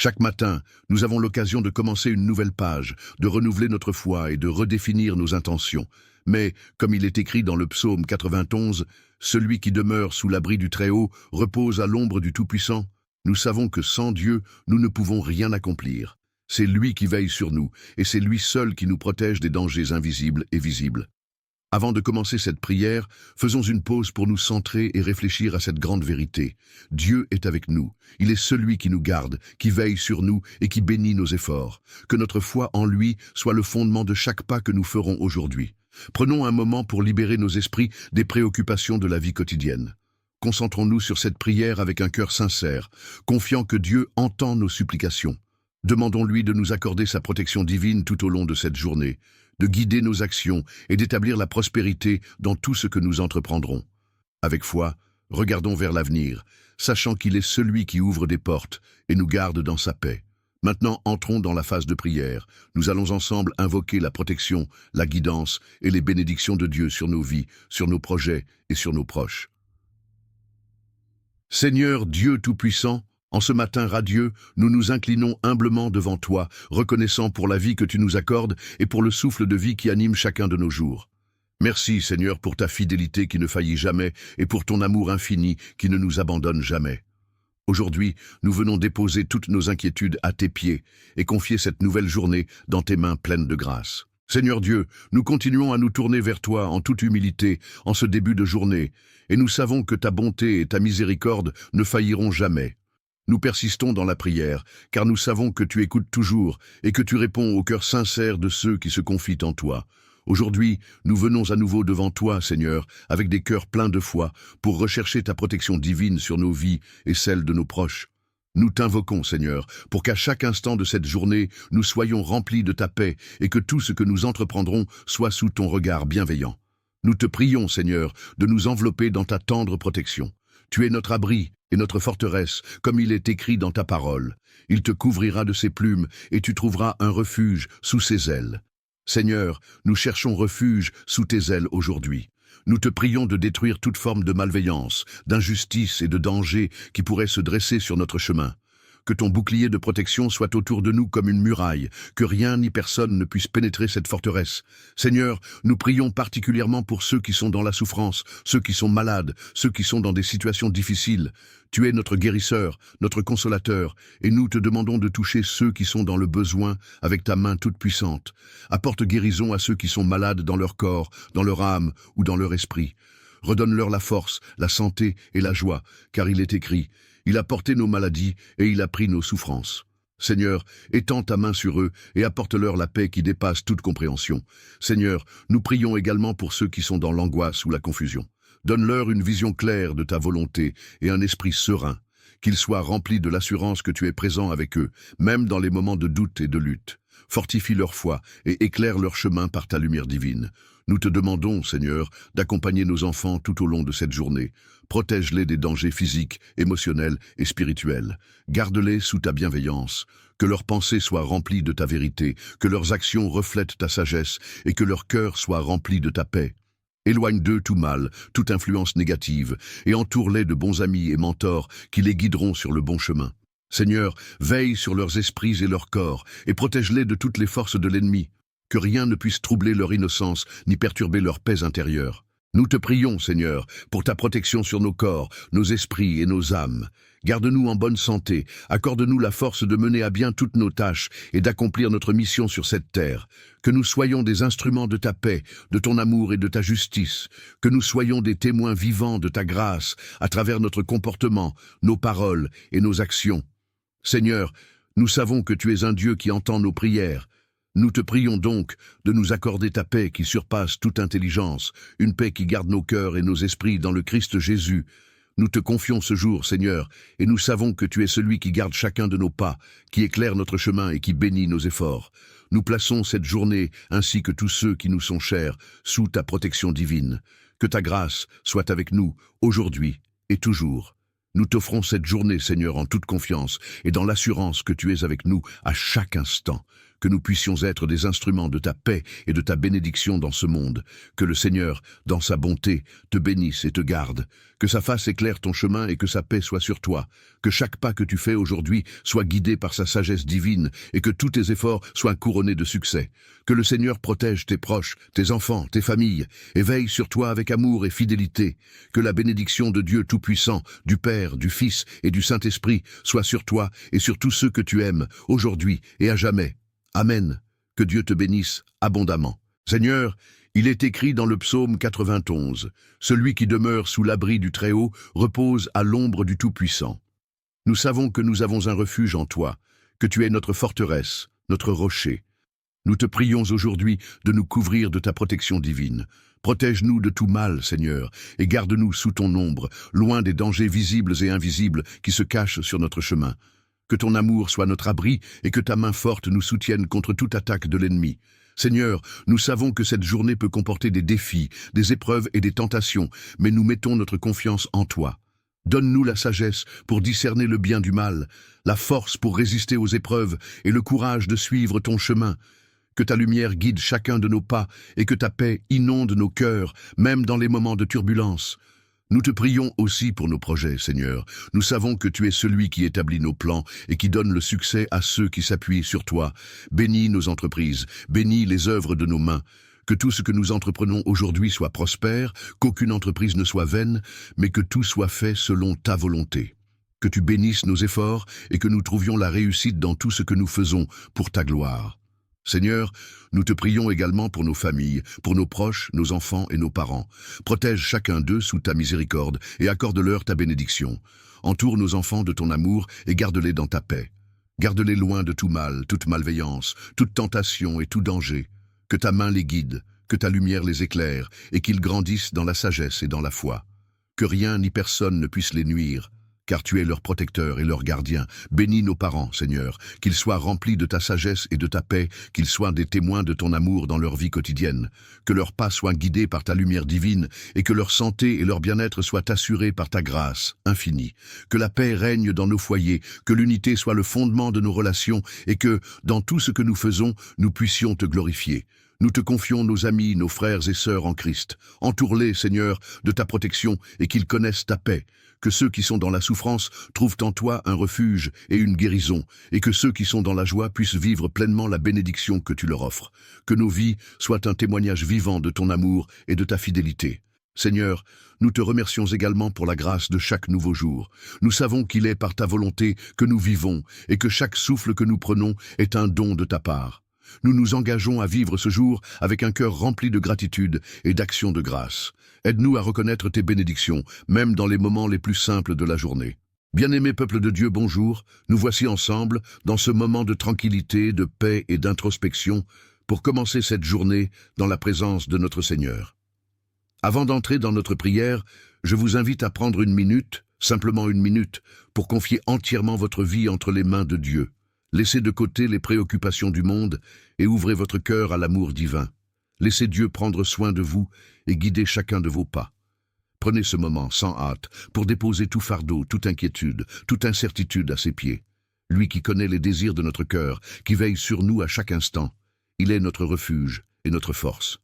Chaque matin, nous avons l'occasion de commencer une nouvelle page, de renouveler notre foi et de redéfinir nos intentions. Mais, comme il est écrit dans le psaume 91, « Celui qui demeure sous l'abri du Très-Haut repose à l'ombre du Tout-Puissant ». Nous savons que sans Dieu, nous ne pouvons rien accomplir. C'est lui qui veille sur nous, et c'est lui seul qui nous protège des dangers invisibles et visibles. Avant de commencer cette prière, faisons une pause pour nous centrer et réfléchir à cette grande vérité. Dieu est avec nous. Il est celui qui nous garde, qui veille sur nous et qui bénit nos efforts. Que notre foi en lui soit le fondement de chaque pas que nous ferons aujourd'hui. Prenons un moment pour libérer nos esprits des préoccupations de la vie quotidienne. Concentrons-nous sur cette prière avec un cœur sincère, confiant que Dieu entend nos supplications. Demandons-lui de nous accorder sa protection divine tout au long de cette journée, de guider nos actions et d'établir la prospérité dans tout ce que nous entreprendrons. Avec foi, regardons vers l'avenir, sachant qu'il est celui qui ouvre des portes et nous garde dans sa paix. Maintenant, entrons dans la phase de prière. Nous allons ensemble invoquer la protection, la guidance et les bénédictions de Dieu sur nos vies, sur nos projets et sur nos proches. Seigneur Dieu Tout-Puissant, en ce matin radieux, nous nous inclinons humblement devant toi, reconnaissant pour la vie que tu nous accordes et pour le souffle de vie qui anime chacun de nos jours. Merci Seigneur pour ta fidélité qui ne faillit jamais et pour ton amour infini qui ne nous abandonne jamais. Aujourd'hui, nous venons déposer toutes nos inquiétudes à tes pieds et confier cette nouvelle journée dans tes mains pleines de grâce. Seigneur Dieu, nous continuons à nous tourner vers toi en toute humilité en ce début de journée, et nous savons que ta bonté et ta miséricorde ne failliront jamais. Nous persistons dans la prière, car nous savons que tu écoutes toujours et que tu réponds au cœur sincère de ceux qui se confient en toi. Aujourd'hui, nous venons à nouveau devant toi, Seigneur, avec des cœurs pleins de foi, pour rechercher ta protection divine sur nos vies et celles de nos proches. Nous t'invoquons, Seigneur, pour qu'à chaque instant de cette journée, nous soyons remplis de ta paix et que tout ce que nous entreprendrons soit sous ton regard bienveillant. Nous te prions, Seigneur, de nous envelopper dans ta tendre protection. Tu es notre abri et notre forteresse, comme il est écrit dans ta parole. Il te couvrira de ses plumes et tu trouveras un refuge sous ses ailes. Seigneur, nous cherchons refuge sous tes ailes aujourd'hui. Nous te prions de détruire toute forme de malveillance, d'injustice et de danger qui pourrait se dresser sur notre chemin. Que ton bouclier de protection soit autour de nous comme une muraille, que rien ni personne ne puisse pénétrer cette forteresse. Seigneur, nous prions particulièrement pour ceux qui sont dans la souffrance, ceux qui sont malades, ceux qui sont dans des situations difficiles. Tu es notre guérisseur, notre consolateur, et nous te demandons de toucher ceux qui sont dans le besoin avec ta main toute puissante. Apporte guérison à ceux qui sont malades dans leur corps, dans leur âme ou dans leur esprit. Redonne-leur la force, la santé et la joie, car il est écrit « Il a porté nos maladies et il a pris nos souffrances ». Seigneur, étends ta main sur eux et apporte-leur la paix qui dépasse toute compréhension. Seigneur, nous prions également pour ceux qui sont dans l'angoisse ou la confusion. Donne-leur une vision claire de ta volonté et un esprit serein, qu'ils soient remplis de l'assurance que tu es présent avec eux, même dans les moments de doute et de lutte. Fortifie leur foi et éclaire leur chemin par ta lumière divine. Nous te demandons, Seigneur, d'accompagner nos enfants tout au long de cette journée. Protège-les des dangers physiques, émotionnels et spirituels. Garde-les sous ta bienveillance. Que leurs pensées soient remplies de ta vérité, que leurs actions reflètent ta sagesse et que leur cœur soit rempli de ta paix. Éloigne d'eux tout mal, toute influence négative, et entoure-les de bons amis et mentors qui les guideront sur le bon chemin. Seigneur, veille sur leurs esprits et leurs corps, et protège-les de toutes les forces de l'ennemi. Que rien ne puisse troubler leur innocence, ni perturber leur paix intérieure. Nous te prions, Seigneur, pour ta protection sur nos corps, nos esprits et nos âmes. Garde-nous en bonne santé, accorde-nous la force de mener à bien toutes nos tâches et d'accomplir notre mission sur cette terre. Que nous soyons des instruments de ta paix, de ton amour et de ta justice. Que nous soyons des témoins vivants de ta grâce à travers notre comportement, nos paroles et nos actions. Seigneur, nous savons que tu es un Dieu qui entend nos prières. Nous te prions donc de nous accorder ta paix qui surpasse toute intelligence, une paix qui garde nos cœurs et nos esprits dans le Christ Jésus. Nous te confions ce jour, Seigneur, et nous savons que tu es celui qui garde chacun de nos pas, qui éclaire notre chemin et qui bénit nos efforts. Nous plaçons cette journée, ainsi que tous ceux qui nous sont chers, sous ta protection divine. Que ta grâce soit avec nous, aujourd'hui et toujours. Nous t'offrons cette journée, Seigneur, en toute confiance et dans l'assurance que tu es avec nous à chaque instant. Que nous puissions être des instruments de ta paix et de ta bénédiction dans ce monde. Que le Seigneur, dans sa bonté, te bénisse et te garde. Que sa face éclaire ton chemin et que sa paix soit sur toi. Que chaque pas que tu fais aujourd'hui soit guidé par sa sagesse divine et que tous tes efforts soient couronnés de succès. Que le Seigneur protège tes proches, tes enfants, tes familles et veille sur toi avec amour et fidélité. Que la bénédiction de Dieu Tout-Puissant, du Père, du Fils et du Saint-Esprit soit sur toi et sur tous ceux que tu aimes, aujourd'hui et à jamais. Amen. Que Dieu te bénisse abondamment. Seigneur, il est écrit dans le psaume 91, « Celui qui demeure sous l'abri du Très-Haut repose à l'ombre du Tout-Puissant. » Nous savons que nous avons un refuge en toi, que tu es notre forteresse, notre rocher. Nous te prions aujourd'hui de nous couvrir de ta protection divine. Protège-nous de tout mal, Seigneur, et garde-nous sous ton ombre, loin des dangers visibles et invisibles qui se cachent sur notre chemin. Que ton amour soit notre abri et que ta main forte nous soutienne contre toute attaque de l'ennemi. Seigneur, nous savons que cette journée peut comporter des défis, des épreuves et des tentations, mais nous mettons notre confiance en toi. Donne-nous la sagesse pour discerner le bien du mal, la force pour résister aux épreuves et le courage de suivre ton chemin. Que ta lumière guide chacun de nos pas et que ta paix inonde nos cœurs, même dans les moments de turbulence. Nous te prions aussi pour nos projets, Seigneur. Nous savons que tu es celui qui établit nos plans et qui donne le succès à ceux qui s'appuient sur toi. Bénis nos entreprises, bénis les œuvres de nos mains. Que tout ce que nous entreprenons aujourd'hui soit prospère, qu'aucune entreprise ne soit vaine, mais que tout soit fait selon ta volonté. Que tu bénisses nos efforts et que nous trouvions la réussite dans tout ce que nous faisons pour ta gloire. Seigneur, nous te prions également pour nos familles, pour nos proches, nos enfants et nos parents. Protège chacun d'eux sous ta miséricorde et accorde-leur ta bénédiction. Entoure nos enfants de ton amour et garde-les dans ta paix. Garde-les loin de tout mal, toute malveillance, toute tentation et tout danger. Que ta main les guide, que ta lumière les éclaire et qu'ils grandissent dans la sagesse et dans la foi. Que rien ni personne ne puisse les nuire, car tu es leur protecteur et leur gardien. Bénis nos parents, Seigneur, qu'ils soient remplis de ta sagesse et de ta paix, qu'ils soient des témoins de ton amour dans leur vie quotidienne. Que leurs pas soient guidés par ta lumière divine et que leur santé et leur bien-être soient assurés par ta grâce infinie. Que la paix règne dans nos foyers, que l'unité soit le fondement de nos relations et que, dans tout ce que nous faisons, nous puissions te glorifier. Nous te confions nos amis, nos frères et sœurs en Christ. Entoure-les, Seigneur, de ta protection et qu'ils connaissent ta paix. Que ceux qui sont dans la souffrance trouvent en toi un refuge et une guérison, et que ceux qui sont dans la joie puissent vivre pleinement la bénédiction que tu leur offres. Que nos vies soient un témoignage vivant de ton amour et de ta fidélité. Seigneur, nous te remercions également pour la grâce de chaque nouveau jour. Nous savons qu'il est par ta volonté que nous vivons et que chaque souffle que nous prenons est un don de ta part. Nous nous engageons à vivre ce jour avec un cœur rempli de gratitude et d'action de grâce. Aide-nous à reconnaître tes bénédictions, même dans les moments les plus simples de la journée. Bien-aimé peuple de Dieu, bonjour. Nous voici ensemble dans ce moment de tranquillité, de paix et d'introspection pour commencer cette journée dans la présence de notre Seigneur. Avant d'entrer dans notre prière, je vous invite à prendre une minute, simplement une minute, pour confier entièrement votre vie entre les mains de Dieu. Laissez de côté les préoccupations du monde et ouvrez votre cœur à l'amour divin. Laissez Dieu prendre soin de vous et guider chacun de vos pas. Prenez ce moment sans hâte pour déposer tout fardeau, toute inquiétude, toute incertitude à ses pieds. Lui qui connaît les désirs de notre cœur, qui veille sur nous à chaque instant, il est notre refuge et notre force.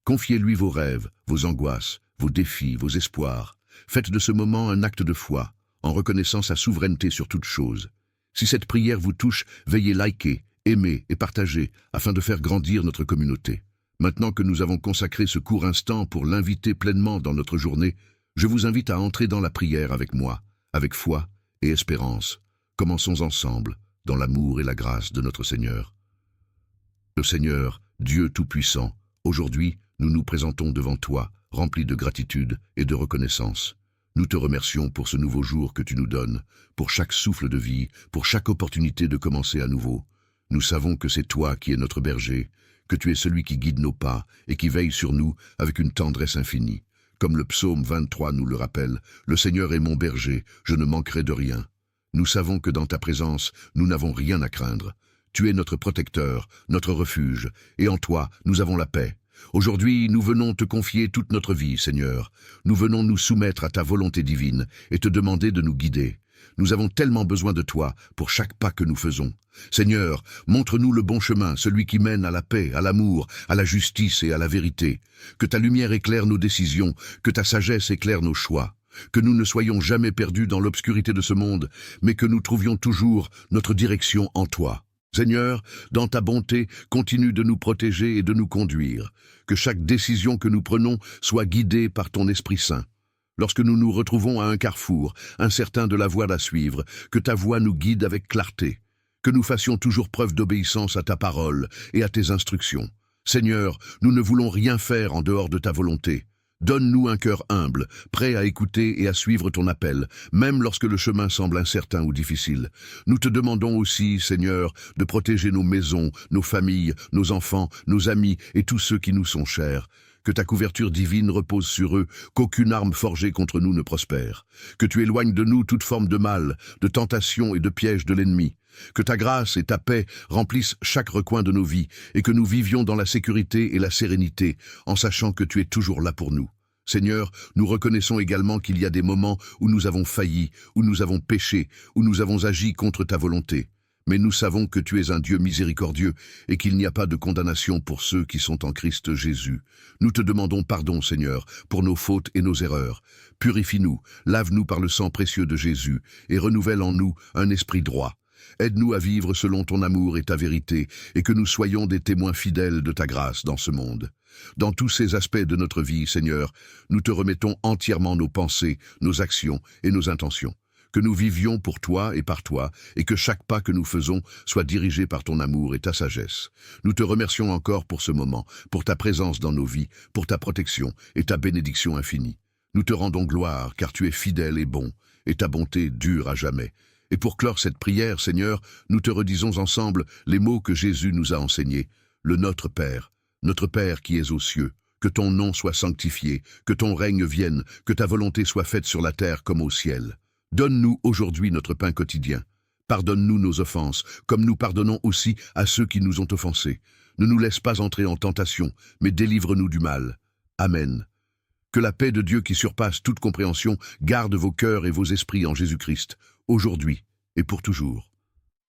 Confiez-lui vos rêves, vos angoisses, vos défis, vos espoirs. Faites de ce moment un acte de foi, en reconnaissant sa souveraineté sur toute chose. Si cette prière vous touche, veuillez liker, aimer et partager afin de faire grandir notre communauté. Maintenant que nous avons consacré ce court instant pour l'inviter pleinement dans notre journée, je vous invite à entrer dans la prière avec moi, avec foi et espérance. Commençons ensemble, dans l'amour et la grâce de notre Seigneur. Le Seigneur, Dieu Tout-Puissant, aujourd'hui, nous nous présentons devant toi, remplis de gratitude et de reconnaissance. Nous te remercions pour ce nouveau jour que tu nous donnes, pour chaque souffle de vie, pour chaque opportunité de commencer à nouveau. Nous savons que c'est toi qui es notre berger, que tu es celui qui guide nos pas et qui veille sur nous avec une tendresse infinie. Comme le psaume 23 nous le rappelle, « Le Seigneur est mon berger, je ne manquerai de rien ». Nous savons que dans ta présence, nous n'avons rien à craindre. Tu es notre protecteur, notre refuge, et en toi, nous avons la paix. Aujourd'hui, nous venons te confier toute notre vie, Seigneur. Nous venons nous soumettre à ta volonté divine et te demander de nous guider. Nous avons tellement besoin de toi pour chaque pas que nous faisons. Seigneur, montre-nous le bon chemin, celui qui mène à la paix, à l'amour, à la justice et à la vérité. Que ta lumière éclaire nos décisions, que ta sagesse éclaire nos choix. Que nous ne soyons jamais perdus dans l'obscurité de ce monde, mais que nous trouvions toujours notre direction en toi. Seigneur, dans ta bonté, continue de nous protéger et de nous conduire. Que chaque décision que nous prenons soit guidée par ton Esprit Saint. Lorsque nous nous retrouvons à un carrefour, incertains de la voie à suivre, que ta voix nous guide avec clarté. Que nous fassions toujours preuve d'obéissance à ta parole et à tes instructions. Seigneur, nous ne voulons rien faire en dehors de ta volonté. Donne-nous un cœur humble, prêt à écouter et à suivre ton appel, même lorsque le chemin semble incertain ou difficile. Nous te demandons aussi, Seigneur, de protéger nos maisons, nos familles, nos enfants, nos amis et tous ceux qui nous sont chers. Que ta couverture divine repose sur eux, qu'aucune arme forgée contre nous ne prospère. Que tu éloignes de nous toute forme de mal, de tentation et de piège de l'ennemi. Que ta grâce et ta paix remplissent chaque recoin de nos vies et que nous vivions dans la sécurité et la sérénité en sachant que tu es toujours là pour nous. Seigneur, nous reconnaissons également qu'il y a des moments où nous avons failli, où nous avons péché, où nous avons agi contre ta volonté. Mais nous savons que tu es un Dieu miséricordieux et qu'il n'y a pas de condamnation pour ceux qui sont en Christ Jésus. Nous te demandons pardon, Seigneur, pour nos fautes et nos erreurs. Purifie-nous, lave-nous par le sang précieux de Jésus et renouvelle en nous un esprit droit. Aide-nous à vivre selon ton amour et ta vérité et que nous soyons des témoins fidèles de ta grâce dans ce monde. Dans tous ces aspects de notre vie, Seigneur, nous te remettons entièrement nos pensées, nos actions et nos intentions. Que nous vivions pour toi et par toi, et que chaque pas que nous faisons soit dirigé par ton amour et ta sagesse. Nous te remercions encore pour ce moment, pour ta présence dans nos vies, pour ta protection et ta bénédiction infinie. Nous te rendons gloire, car tu es fidèle et bon, et ta bonté dure à jamais. Et pour clore cette prière, Seigneur, nous te redisons ensemble les mots que Jésus nous a enseignés. Le Notre Père qui es aux cieux, que ton nom soit sanctifié, que ton règne vienne, que ta volonté soit faite sur la terre comme au ciel. Donne-nous aujourd'hui notre pain quotidien. Pardonne-nous nos offenses, comme nous pardonnons aussi à ceux qui nous ont offensés. Ne nous laisse pas entrer en tentation, mais délivre-nous du mal. Amen. Que la paix de Dieu qui surpasse toute compréhension garde vos cœurs et vos esprits en Jésus-Christ, aujourd'hui et pour toujours.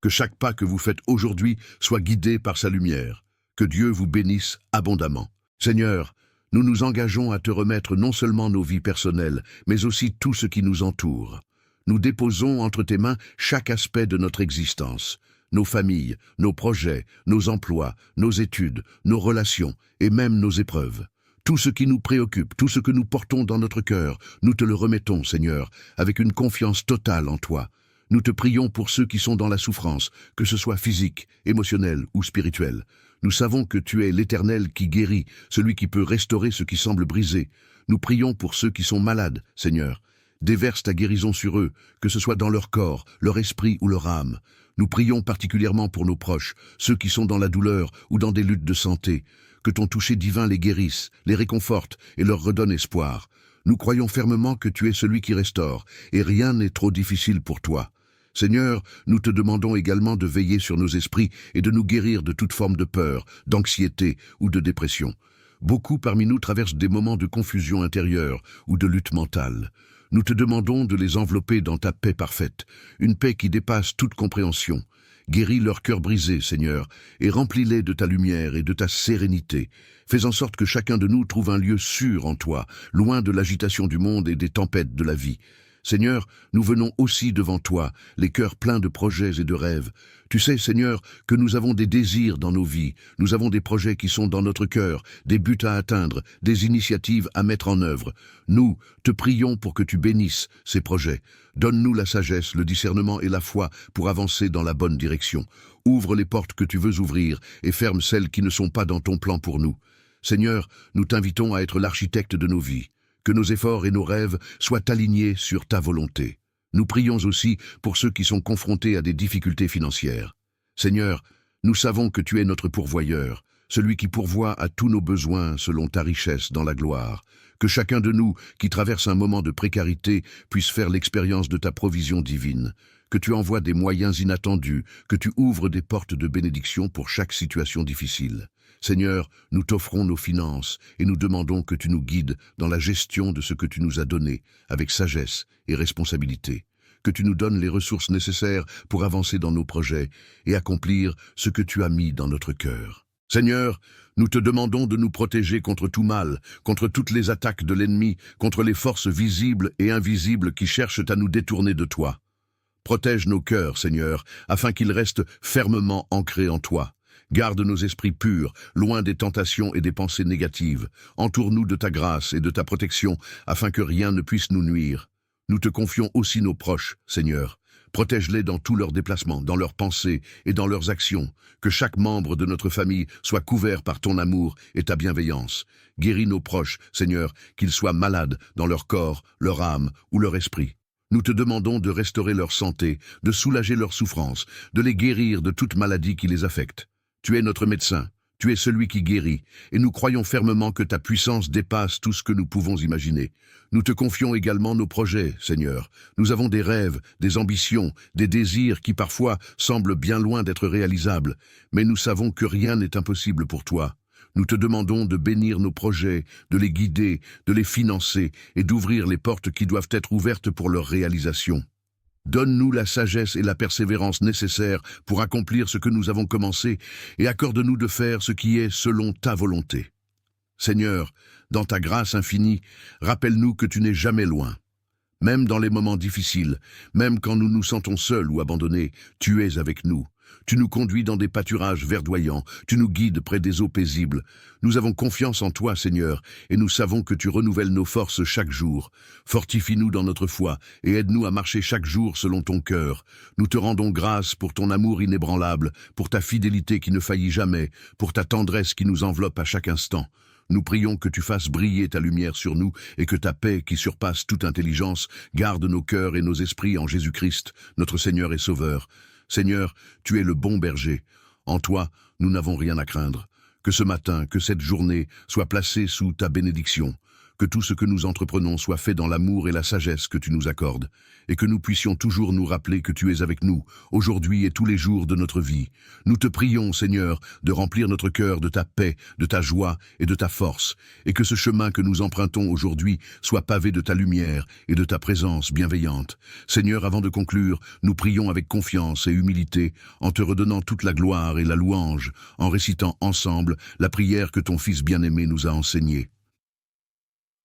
Que chaque pas que vous faites aujourd'hui soit guidé par sa lumière. Que Dieu vous bénisse abondamment. Seigneur, nous nous engageons à te remettre non seulement nos vies personnelles, mais aussi tout ce qui nous entoure. Nous déposons entre tes mains chaque aspect de notre existence, nos familles, nos projets, nos emplois, nos études, nos relations et même nos épreuves. Tout ce qui nous préoccupe, tout ce que nous portons dans notre cœur, nous te le remettons, Seigneur, avec une confiance totale en toi. Nous te prions pour ceux qui sont dans la souffrance, que ce soit physique, émotionnelle ou spirituelle. Nous savons que tu es l'Éternel qui guérit, celui qui peut restaurer ce qui semble brisé. Nous prions pour ceux qui sont malades, Seigneur. Déverse ta guérison sur eux, que ce soit dans leur corps, leur esprit ou leur âme. Nous prions particulièrement pour nos proches, ceux qui sont dans la douleur ou dans des luttes de santé. Que ton toucher divin les guérisse, les réconforte et leur redonne espoir. Nous croyons fermement que tu es celui qui restaure, et rien n'est trop difficile pour toi. Seigneur, nous te demandons également de veiller sur nos esprits et de nous guérir de toute forme de peur, d'anxiété ou de dépression. Beaucoup parmi nous traversent des moments de confusion intérieure ou de lutte mentale. Nous te demandons de les envelopper dans ta paix parfaite, une paix qui dépasse toute compréhension. Guéris leur cœur brisé, Seigneur, et remplis-les de ta lumière et de ta sérénité. Fais en sorte que chacun de nous trouve un lieu sûr en toi, loin de l'agitation du monde et des tempêtes de la vie. Seigneur, nous venons aussi devant toi, les cœurs pleins de projets et de rêves. Tu sais, Seigneur, que nous avons des désirs dans nos vies, nous avons des projets qui sont dans notre cœur, des buts à atteindre, des initiatives à mettre en œuvre. Nous te prions pour que tu bénisses ces projets. Donne-nous la sagesse, le discernement et la foi pour avancer dans la bonne direction. Ouvre les portes que tu veux ouvrir et ferme celles qui ne sont pas dans ton plan pour nous. Seigneur, nous t'invitons à être l'architecte de nos vies. Que nos efforts et nos rêves soient alignés sur ta volonté. Nous prions aussi pour ceux qui sont confrontés à des difficultés financières. Seigneur, nous savons que tu es notre pourvoyeur, celui qui pourvoit à tous nos besoins selon ta richesse dans la gloire. Que chacun de nous qui traverse un moment de précarité puisse faire l'expérience de ta provision divine. Que tu envoies des moyens inattendus, que tu ouvres des portes de bénédiction pour chaque situation difficile. Seigneur, nous t'offrons nos finances et nous demandons que tu nous guides dans la gestion de ce que tu nous as donné, avec sagesse et responsabilité. Que tu nous donnes les ressources nécessaires pour avancer dans nos projets et accomplir ce que tu as mis dans notre cœur. Seigneur, nous te demandons de nous protéger contre tout mal, contre toutes les attaques de l'ennemi, contre les forces visibles et invisibles qui cherchent à nous détourner de toi. Protège nos cœurs, Seigneur, afin qu'ils restent fermement ancrés en toi. Garde nos esprits purs, loin des tentations et des pensées négatives. Entoure-nous de ta grâce et de ta protection, afin que rien ne puisse nous nuire. Nous te confions aussi nos proches, Seigneur. Protège-les dans tous leurs déplacements, dans leurs pensées et dans leurs actions. Que chaque membre de notre famille soit couvert par ton amour et ta bienveillance. Guéris nos proches, Seigneur, qu'ils soient malades dans leur corps, leur âme ou leur esprit. Nous te demandons de restaurer leur santé, de soulager leurs souffrances, de les guérir de toute maladie qui les affecte. Tu es notre médecin, tu es celui qui guérit, et nous croyons fermement que ta puissance dépasse tout ce que nous pouvons imaginer. Nous te confions également nos projets, Seigneur. Nous avons des rêves, des ambitions, des désirs qui parfois semblent bien loin d'être réalisables, mais nous savons que rien n'est impossible pour toi. Nous te demandons de bénir nos projets, de les guider, de les financer et d'ouvrir les portes qui doivent être ouvertes pour leur réalisation. Donne-nous la sagesse et la persévérance nécessaires pour accomplir ce que nous avons commencé et accorde-nous de faire ce qui est selon ta volonté. Seigneur, dans ta grâce infinie, rappelle-nous que tu n'es jamais loin. Même dans les moments difficiles, même quand nous nous sentons seuls ou abandonnés, tu es avec nous. Tu nous conduis dans des pâturages verdoyants, tu nous guides près des eaux paisibles. Nous avons confiance en toi, Seigneur, et nous savons que tu renouvelles nos forces chaque jour. Fortifie-nous dans notre foi et aide-nous à marcher chaque jour selon ton cœur. Nous te rendons grâce pour ton amour inébranlable, pour ta fidélité qui ne faillit jamais, pour ta tendresse qui nous enveloppe à chaque instant. Nous prions que tu fasses briller ta lumière sur nous et que ta paix, qui surpasse toute intelligence, garde nos cœurs et nos esprits en Jésus-Christ, notre Seigneur et Sauveur. Seigneur, tu es le bon berger. En toi, nous n'avons rien à craindre. Que ce matin, que cette journée soit placée sous ta bénédiction. Que tout ce que nous entreprenons soit fait dans l'amour et la sagesse que tu nous accordes. Et que nous puissions toujours nous rappeler que tu es avec nous, aujourd'hui et tous les jours de notre vie. Nous te prions, Seigneur, de remplir notre cœur de ta paix, de ta joie et de ta force. Et que ce chemin que nous empruntons aujourd'hui soit pavé de ta lumière et de ta présence bienveillante. Seigneur, avant de conclure, nous prions avec confiance et humilité, en te redonnant toute la gloire et la louange, en récitant ensemble la prière que ton Fils bien-aimé nous a enseignée.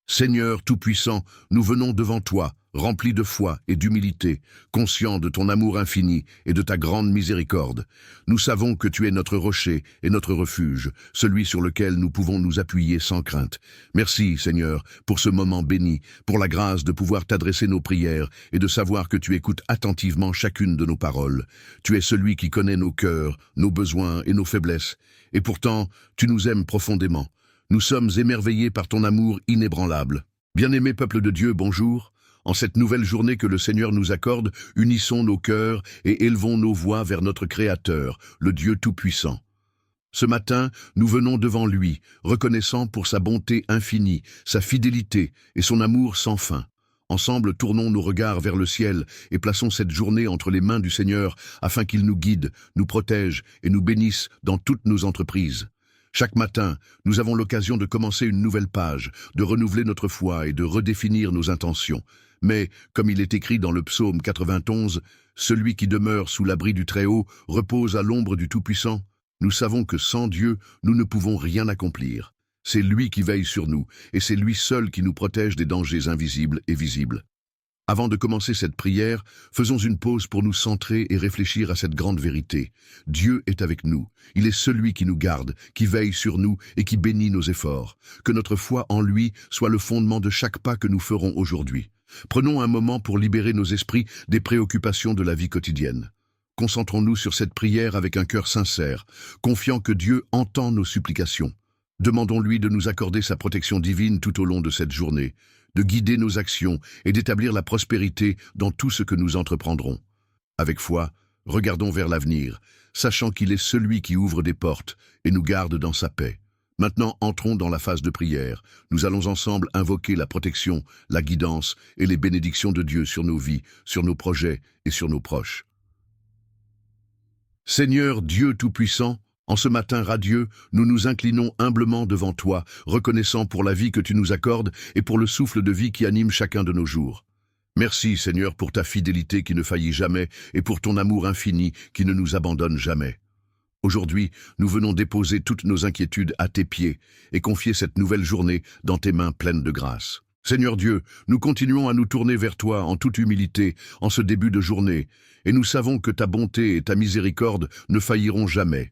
Seigneur Tout-Puissant, nous venons devant toi, remplis de foi et d'humilité, conscients de ton amour infini et de ta grande miséricorde. Nous savons que tu es notre rocher et notre refuge, celui sur lequel nous pouvons nous appuyer sans crainte. Merci, Seigneur, pour ce moment béni, pour la grâce de pouvoir t'adresser nos prières et de savoir que tu écoutes attentivement chacune de nos paroles. Tu es celui qui connaît nos cœurs, nos besoins et nos faiblesses, et pourtant, tu nous aimes profondément. Nous sommes émerveillés par ton amour inébranlable. Bien-aimé peuple de Dieu, bonjour. En cette nouvelle journée que le Seigneur nous accorde, unissons nos cœurs et élevons nos voix vers notre Créateur, le Dieu Tout-Puissant. Ce matin, nous venons devant lui, reconnaissant pour sa bonté infinie, sa fidélité et son amour sans fin. Ensemble, tournons nos regards vers le ciel et plaçons cette journée entre les mains du Seigneur afin qu'il nous guide, nous protège et nous bénisse dans toutes nos entreprises. Chaque matin, nous avons l'occasion de commencer une nouvelle page, de renouveler notre foi et de redéfinir nos intentions. Mais, comme il est écrit dans le psaume 91, « Celui qui demeure sous l'abri du Très-Haut repose à l'ombre du Tout-Puissant ». Nous savons que sans Dieu, nous ne pouvons rien accomplir. C'est lui qui veille sur nous, et c'est lui seul qui nous protège des dangers invisibles et visibles. Avant de commencer cette prière, faisons une pause pour nous centrer et réfléchir à cette grande vérité. Dieu est avec nous. Il est celui qui nous garde, qui veille sur nous et qui bénit nos efforts. Que notre foi en lui soit le fondement de chaque pas que nous ferons aujourd'hui. Prenons un moment pour libérer nos esprits des préoccupations de la vie quotidienne. Concentrons-nous sur cette prière avec un cœur sincère, confiant que Dieu entend nos supplications. Demandons-lui de nous accorder sa protection divine tout au long de cette journée, de guider nos actions et d'établir la prospérité dans tout ce que nous entreprendrons. Avec foi, regardons vers l'avenir, sachant qu'il est celui qui ouvre des portes et nous garde dans sa paix. Maintenant, entrons dans la phase de prière. Nous allons ensemble invoquer la protection, la guidance et les bénédictions de Dieu sur nos vies, sur nos projets et sur nos proches. Seigneur Dieu Tout-Puissant, en ce matin radieux, nous nous inclinons humblement devant toi, reconnaissant pour la vie que tu nous accordes et pour le souffle de vie qui anime chacun de nos jours. Merci, Seigneur, pour ta fidélité qui ne faillit jamais et pour ton amour infini qui ne nous abandonne jamais. Aujourd'hui, nous venons déposer toutes nos inquiétudes à tes pieds et confier cette nouvelle journée dans tes mains pleines de grâce. Seigneur Dieu, nous continuons à nous tourner vers toi en toute humilité en ce début de journée, et nous savons que ta bonté et ta miséricorde ne failliront jamais.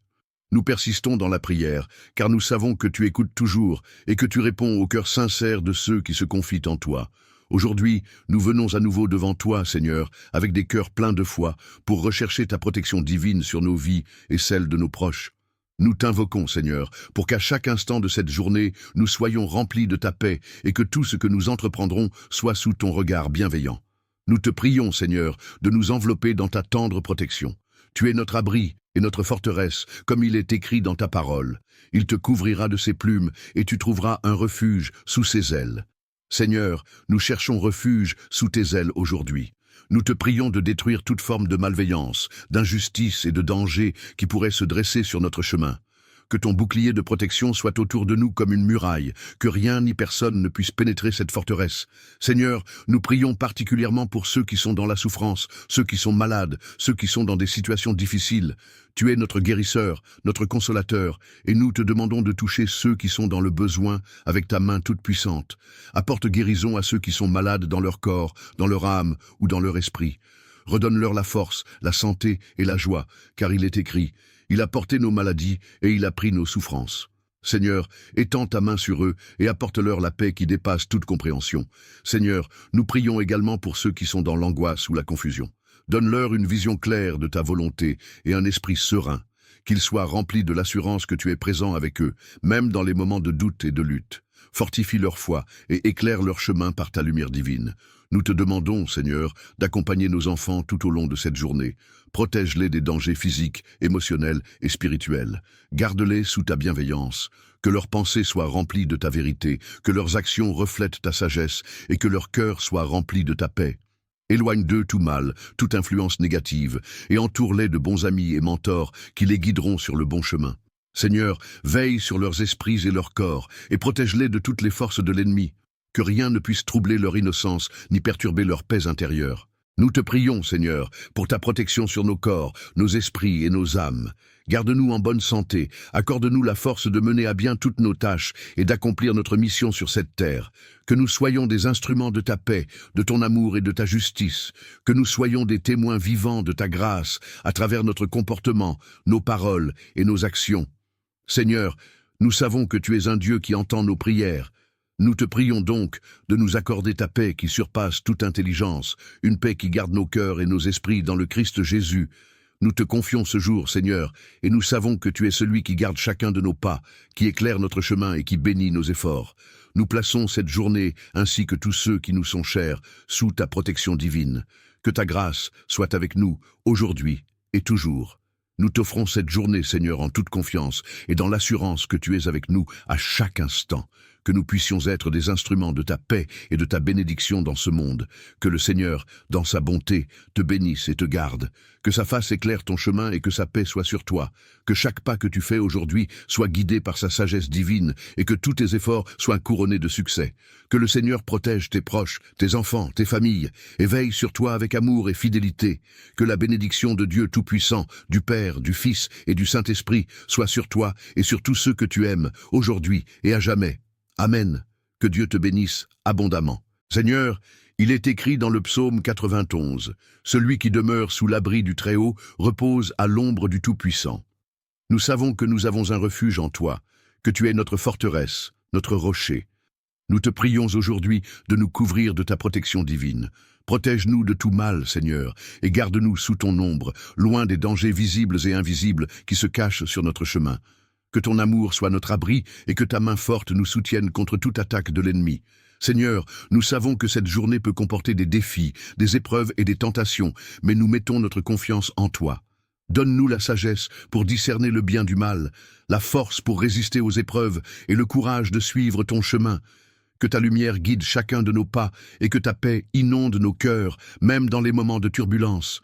Nous persistons dans la prière, car nous savons que tu écoutes toujours et que tu réponds au cœur sincère de ceux qui se confient en toi. Aujourd'hui, nous venons à nouveau devant toi, Seigneur, avec des cœurs pleins de foi, pour rechercher ta protection divine sur nos vies et celles de nos proches. Nous t'invoquons, Seigneur, pour qu'à chaque instant de cette journée, nous soyons remplis de ta paix et que tout ce que nous entreprendrons soit sous ton regard bienveillant. Nous te prions, Seigneur, de nous envelopper dans ta tendre protection. Tu es notre abri et notre forteresse, comme il est écrit dans ta parole. Il te couvrira de ses plumes, et tu trouveras un refuge sous ses ailes. Seigneur, nous cherchons refuge sous tes ailes aujourd'hui. Nous te prions de détruire toute forme de malveillance, d'injustice et de danger qui pourrait se dresser sur notre chemin. Que ton bouclier de protection soit autour de nous comme une muraille, que rien ni personne ne puisse pénétrer cette forteresse. Seigneur, nous prions particulièrement pour ceux qui sont dans la souffrance, ceux qui sont malades, ceux qui sont dans des situations difficiles. Tu es notre guérisseur, notre consolateur, et nous te demandons de toucher ceux qui sont dans le besoin avec ta main toute puissante. Apporte guérison à ceux qui sont malades dans leur corps, dans leur âme ou dans leur esprit. Redonne-leur la force, la santé et la joie, car il est écrit: il a porté nos maladies et il a pris nos souffrances. Seigneur, étends ta main sur eux et apporte-leur la paix qui dépasse toute compréhension. Seigneur, nous prions également pour ceux qui sont dans l'angoisse ou la confusion. Donne-leur une vision claire de ta volonté et un esprit serein, qu'ils soient remplis de l'assurance que tu es présent avec eux, même dans les moments de doute et de lutte. Fortifie leur foi et éclaire leur chemin par ta lumière divine. Nous te demandons, Seigneur, d'accompagner nos enfants tout au long de cette journée. Protège-les des dangers physiques, émotionnels et spirituels. Garde-les sous ta bienveillance. Que leurs pensées soient remplies de ta vérité, que leurs actions reflètent ta sagesse et que leur cœur soit rempli de ta paix. Éloigne d'eux tout mal, toute influence négative, et entoure-les de bons amis et mentors qui les guideront sur le bon chemin. Seigneur, veille sur leurs esprits et leurs corps, et protège-les de toutes les forces de l'ennemi. Que rien ne puisse troubler leur innocence, ni perturber leur paix intérieure. Nous te prions, Seigneur, pour ta protection sur nos corps, nos esprits et nos âmes. Garde-nous en bonne santé, accorde-nous la force de mener à bien toutes nos tâches et d'accomplir notre mission sur cette terre. Que nous soyons des instruments de ta paix, de ton amour et de ta justice. Que nous soyons des témoins vivants de ta grâce à travers notre comportement, nos paroles et nos actions. Seigneur, nous savons que tu es un Dieu qui entend nos prières. Nous te prions donc de nous accorder ta paix qui surpasse toute intelligence, une paix qui garde nos cœurs et nos esprits dans le Christ Jésus. Nous te confions ce jour, Seigneur, et nous savons que tu es celui qui garde chacun de nos pas, qui éclaire notre chemin et qui bénit nos efforts. Nous plaçons cette journée, ainsi que tous ceux qui nous sont chers, sous ta protection divine. Que ta grâce soit avec nous, aujourd'hui et toujours. Nous t'offrons cette journée, Seigneur, en toute confiance et dans l'assurance que tu es avec nous à chaque instant. Que nous puissions être des instruments de ta paix et de ta bénédiction dans ce monde. Que le Seigneur, dans sa bonté, te bénisse et te garde. Que sa face éclaire ton chemin et que sa paix soit sur toi. Que chaque pas que tu fais aujourd'hui soit guidé par sa sagesse divine et que tous tes efforts soient couronnés de succès. Que le Seigneur protège tes proches, tes enfants, tes familles et veille sur toi avec amour et fidélité. Que la bénédiction de Dieu Tout-Puissant, du Père, du Fils et du Saint-Esprit soit sur toi et sur tous ceux que tu aimes, aujourd'hui et à jamais. Amen. Que Dieu te bénisse abondamment. Seigneur, il est écrit dans le psaume 91, « Celui qui demeure sous l'abri du Très-Haut repose à l'ombre du Tout-Puissant. » Nous savons que nous avons un refuge en toi, que tu es notre forteresse, notre rocher. Nous te prions aujourd'hui de nous couvrir de ta protection divine. Protège-nous de tout mal, Seigneur, et garde-nous sous ton ombre, loin des dangers visibles et invisibles qui se cachent sur notre chemin. Que ton amour soit notre abri et que ta main forte nous soutienne contre toute attaque de l'ennemi. Seigneur, nous savons que cette journée peut comporter des défis, des épreuves et des tentations, mais nous mettons notre confiance en toi. Donne-nous la sagesse pour discerner le bien du mal, la force pour résister aux épreuves et le courage de suivre ton chemin. Que ta lumière guide chacun de nos pas et que ta paix inonde nos cœurs, même dans les moments de turbulence.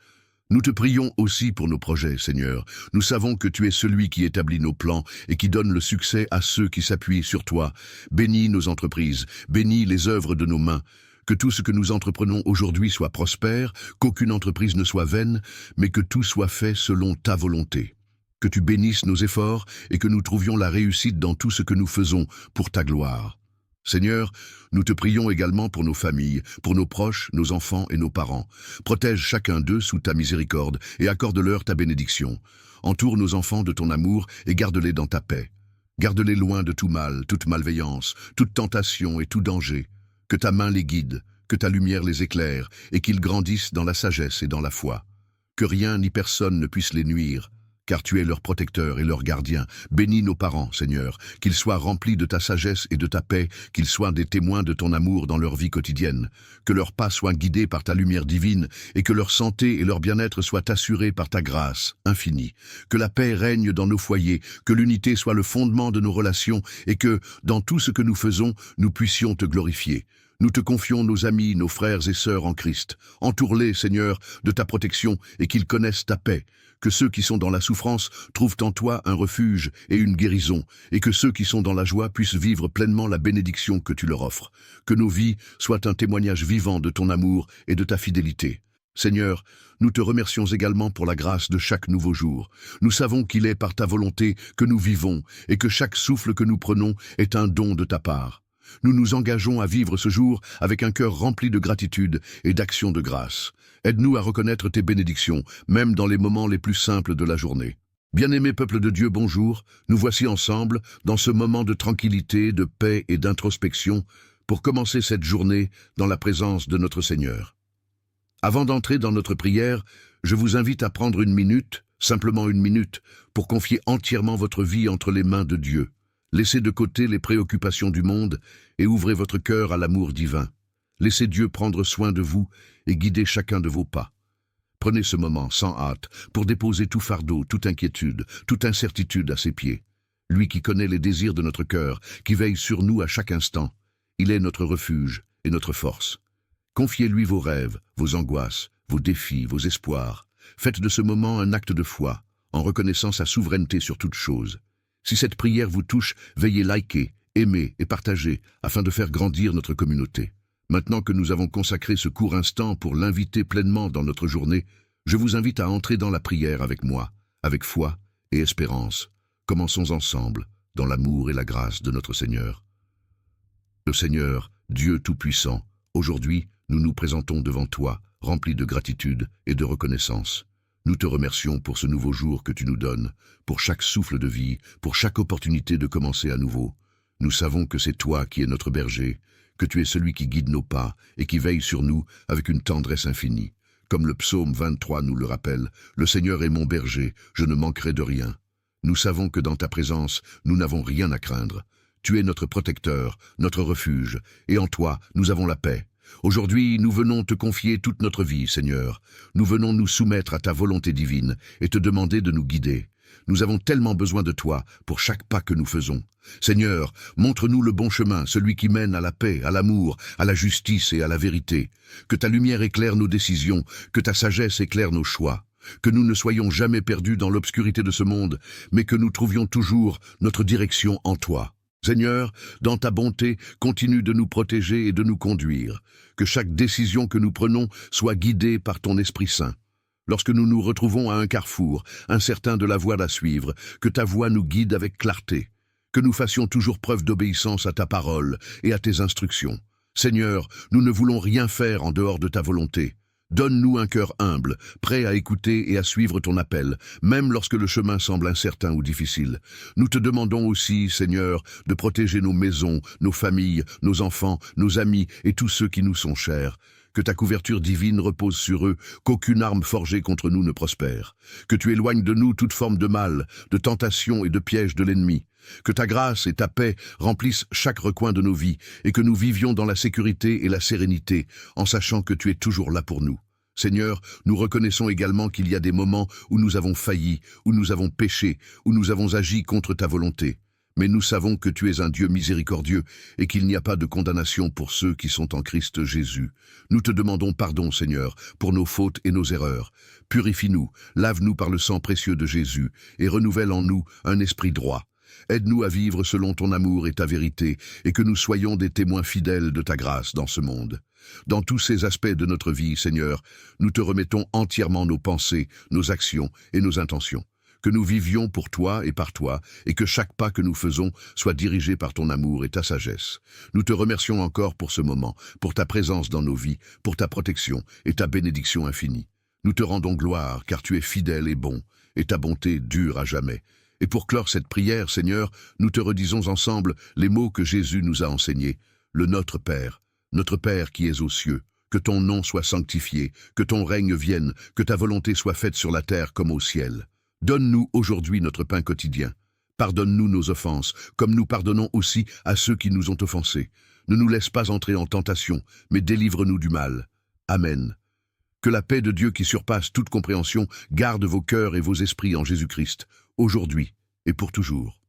Nous te prions aussi pour nos projets, Seigneur. Nous savons que tu es celui qui établit nos plans et qui donne le succès à ceux qui s'appuient sur toi. Bénis nos entreprises, bénis les œuvres de nos mains. Que tout ce que nous entreprenons aujourd'hui soit prospère, qu'aucune entreprise ne soit vaine, mais que tout soit fait selon ta volonté. Que tu bénisses nos efforts et que nous trouvions la réussite dans tout ce que nous faisons pour ta gloire. Seigneur, nous te prions également pour nos familles, pour nos proches, nos enfants et nos parents. Protège chacun d'eux sous ta miséricorde et accorde-leur ta bénédiction. Entoure nos enfants de ton amour et garde-les dans ta paix. Garde-les loin de tout mal, toute malveillance, toute tentation et tout danger. Que ta main les guide, que ta lumière les éclaire et qu'ils grandissent dans la sagesse et dans la foi. Que rien ni personne ne puisse les nuire, car tu es leur protecteur et leur gardien. Bénis nos parents, Seigneur, qu'ils soient remplis de ta sagesse et de ta paix, qu'ils soient des témoins de ton amour dans leur vie quotidienne. Que leurs pas soient guidés par ta lumière divine et que leur santé et leur bien-être soient assurés par ta grâce infinie. Que la paix règne dans nos foyers, que l'unité soit le fondement de nos relations et que, dans tout ce que nous faisons, nous puissions te glorifier. Nous te confions nos amis, nos frères et sœurs en Christ. Entoure-les, Seigneur, de ta protection et qu'ils connaissent ta paix. Que ceux qui sont dans la souffrance trouvent en toi un refuge et une guérison, et que ceux qui sont dans la joie puissent vivre pleinement la bénédiction que tu leur offres. Que nos vies soient un témoignage vivant de ton amour et de ta fidélité. Seigneur, nous te remercions également pour la grâce de chaque nouveau jour. Nous savons qu'il est par ta volonté que nous vivons et que chaque souffle que nous prenons est un don de ta part. Nous nous engageons à vivre ce jour avec un cœur rempli de gratitude et d'action de grâce. Aide-nous à reconnaître tes bénédictions, même dans les moments les plus simples de la journée. Bien-aimé peuple de Dieu, bonjour. Nous voici ensemble dans ce moment de tranquillité, de paix et d'introspection pour commencer cette journée dans la présence de notre Seigneur. Avant d'entrer dans notre prière, je vous invite à prendre une minute, simplement une minute, pour confier entièrement votre vie entre les mains de Dieu. Laissez de côté les préoccupations du monde et ouvrez votre cœur à l'amour divin. Laissez Dieu prendre soin de vous et guider chacun de vos pas. Prenez ce moment sans hâte pour déposer tout fardeau, toute inquiétude, toute incertitude à ses pieds. Lui qui connaît les désirs de notre cœur, qui veille sur nous à chaque instant, il est notre refuge et notre force. Confiez-lui vos rêves, vos angoisses, vos défis, vos espoirs. Faites de ce moment un acte de foi, en reconnaissant sa souveraineté sur toute chose. Si cette prière vous touche, veuillez liker, aimer et partager afin de faire grandir notre communauté. Maintenant que nous avons consacré ce court instant pour l'inviter pleinement dans notre journée, je vous invite à entrer dans la prière avec moi, avec foi et espérance. Commençons ensemble, dans l'amour et la grâce de notre Seigneur. Le Seigneur, Dieu Tout-Puissant, aujourd'hui, nous nous présentons devant toi, remplis de gratitude et de reconnaissance. Nous te remercions pour ce nouveau jour que tu nous donnes, pour chaque souffle de vie, pour chaque opportunité de commencer à nouveau. Nous savons que c'est toi qui es notre berger, que tu es celui qui guide nos pas et qui veille sur nous avec une tendresse infinie. Comme le psaume 23 nous le rappelle, « Le Seigneur est mon berger, je ne manquerai de rien ». Nous savons que dans ta présence, nous n'avons rien à craindre. Tu es notre protecteur, notre refuge, et en toi, nous avons la paix. Aujourd'hui, nous venons te confier toute notre vie, Seigneur. Nous venons nous soumettre à ta volonté divine et te demander de nous guider. Nous avons tellement besoin de toi pour chaque pas que nous faisons. Seigneur, montre-nous le bon chemin, celui qui mène à la paix, à l'amour, à la justice et à la vérité. Que ta lumière éclaire nos décisions, que ta sagesse éclaire nos choix. Que nous ne soyons jamais perdus dans l'obscurité de ce monde, mais que nous trouvions toujours notre direction en toi. Seigneur, dans ta bonté, continue de nous protéger et de nous conduire. Que chaque décision que nous prenons soit guidée par ton Esprit Saint. Lorsque nous nous retrouvons à un carrefour, incertains de la voie à suivre, que ta voix nous guide avec clarté. Que nous fassions toujours preuve d'obéissance à ta parole et à tes instructions. Seigneur, nous ne voulons rien faire en dehors de ta volonté. Donne-nous un cœur humble, prêt à écouter et à suivre ton appel, même lorsque le chemin semble incertain ou difficile. Nous te demandons aussi, Seigneur, de protéger nos maisons, nos familles, nos enfants, nos amis et tous ceux qui nous sont chers. Que ta couverture divine repose sur eux, qu'aucune arme forgée contre nous ne prospère. Que tu éloignes de nous toute forme de mal, de tentation et de piège de l'ennemi. Que ta grâce et ta paix remplissent chaque recoin de nos vies et que nous vivions dans la sécurité et la sérénité en sachant que tu es toujours là pour nous. Seigneur, nous reconnaissons également qu'il y a des moments où nous avons failli, où nous avons péché, où nous avons agi contre ta volonté. Mais nous savons que tu es un Dieu miséricordieux et qu'il n'y a pas de condamnation pour ceux qui sont en Christ Jésus. Nous te demandons pardon, Seigneur, pour nos fautes et nos erreurs. Purifie-nous, lave-nous par le sang précieux de Jésus et renouvelle en nous un esprit droit. Aide-nous à vivre selon ton amour et ta vérité, et que nous soyons des témoins fidèles de ta grâce dans ce monde. Dans tous ces aspects de notre vie, Seigneur, nous te remettons entièrement nos pensées, nos actions et nos intentions. Que nous vivions pour toi et par toi, et que chaque pas que nous faisons soit dirigé par ton amour et ta sagesse. Nous te remercions encore pour ce moment, pour ta présence dans nos vies, pour ta protection et ta bénédiction infinie. Nous te rendons gloire, car tu es fidèle et bon, et ta bonté dure à jamais. Et pour clore cette prière, Seigneur, nous te redisons ensemble les mots que Jésus nous a enseignés. Le Notre Père qui es aux cieux, que ton nom soit sanctifié, que ton règne vienne, que ta volonté soit faite sur la terre comme au ciel. Donne-nous aujourd'hui notre pain quotidien. Pardonne-nous nos offenses, comme nous pardonnons aussi à ceux qui nous ont offensés. Ne nous laisse pas entrer en tentation, mais délivre-nous du mal. Amen. Que la paix de Dieu qui surpasse toute compréhension garde vos cœurs et vos esprits en Jésus-Christ, aujourd'hui et pour toujours.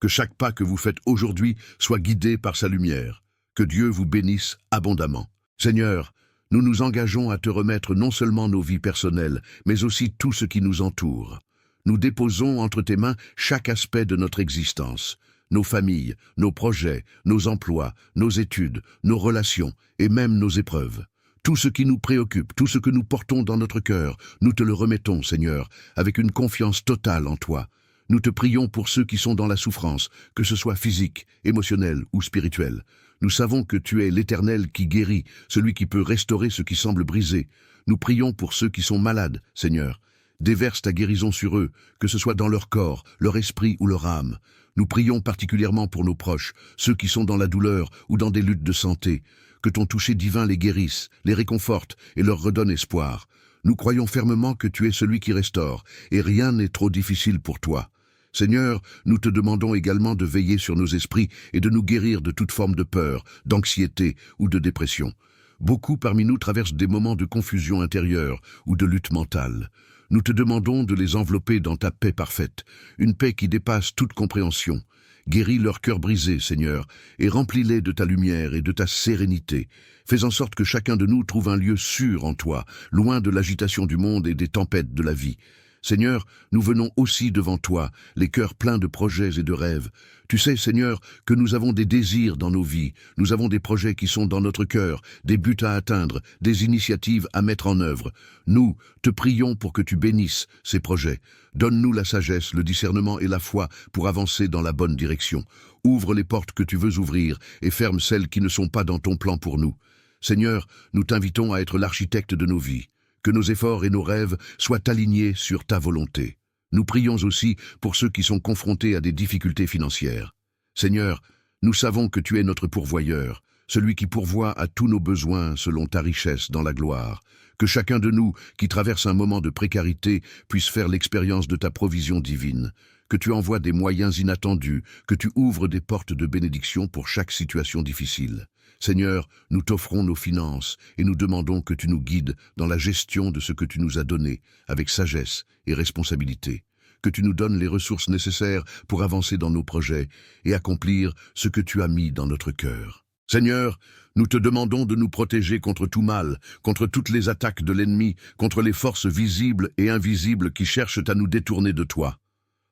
Que chaque pas que vous faites aujourd'hui soit guidé par sa lumière. Que Dieu vous bénisse abondamment. Seigneur, nous nous engageons à te remettre non seulement nos vies personnelles, mais aussi tout ce qui nous entoure. Nous déposons entre tes mains chaque aspect de notre existence, nos familles, nos projets, nos emplois, nos études, nos relations et même nos épreuves. Tout ce qui nous préoccupe, tout ce que nous portons dans notre cœur, nous te le remettons, Seigneur, avec une confiance totale en toi. Nous te prions pour ceux qui sont dans la souffrance, que ce soit physique, émotionnelle ou spirituelle. Nous savons que tu es l'Éternel qui guérit, celui qui peut restaurer ce qui semble brisé. Nous prions pour ceux qui sont malades, Seigneur. Déverse ta guérison sur eux, que ce soit dans leur corps, leur esprit ou leur âme. Nous prions particulièrement pour nos proches, ceux qui sont dans la douleur ou dans des luttes de santé. Que ton toucher divin les guérisse, les réconforte et leur redonne espoir. Nous croyons fermement que tu es celui qui restaure, et rien n'est trop difficile pour toi. Seigneur, nous te demandons également de veiller sur nos esprits et de nous guérir de toute forme de peur, d'anxiété ou de dépression. Beaucoup parmi nous traversent des moments de confusion intérieure ou de lutte mentale. Nous te demandons de les envelopper dans ta paix parfaite, une paix qui dépasse toute compréhension. Guéris leur cœur brisé, Seigneur, et remplis-les de ta lumière et de ta sérénité. Fais en sorte que chacun de nous trouve un lieu sûr en toi, loin de l'agitation du monde et des tempêtes de la vie. Seigneur, nous venons aussi devant toi, les cœurs pleins de projets et de rêves. Tu sais, Seigneur, que nous avons des désirs dans nos vies, nous avons des projets qui sont dans notre cœur, des buts à atteindre, des initiatives à mettre en œuvre. Nous te prions pour que tu bénisses ces projets. Donne-nous la sagesse, le discernement et la foi pour avancer dans la bonne direction. Ouvre les portes que tu veux ouvrir et ferme celles qui ne sont pas dans ton plan pour nous. Seigneur, nous t'invitons à être l'architecte de nos vies. Que nos efforts et nos rêves soient alignés sur ta volonté. Nous prions aussi pour ceux qui sont confrontés à des difficultés financières. Seigneur, nous savons que tu es notre pourvoyeur, celui qui pourvoit à tous nos besoins selon ta richesse dans la gloire. Que chacun de nous qui traverse un moment de précarité puisse faire l'expérience de ta provision divine. Que tu envoies des moyens inattendus, que tu ouvres des portes de bénédiction pour chaque situation difficile. Seigneur, nous t'offrons nos finances et nous demandons que tu nous guides dans la gestion de ce que tu nous as donné, avec sagesse et responsabilité. Que tu nous donnes les ressources nécessaires pour avancer dans nos projets et accomplir ce que tu as mis dans notre cœur. Seigneur, nous te demandons de nous protéger contre tout mal, contre toutes les attaques de l'ennemi, contre les forces visibles et invisibles qui cherchent à nous détourner de toi.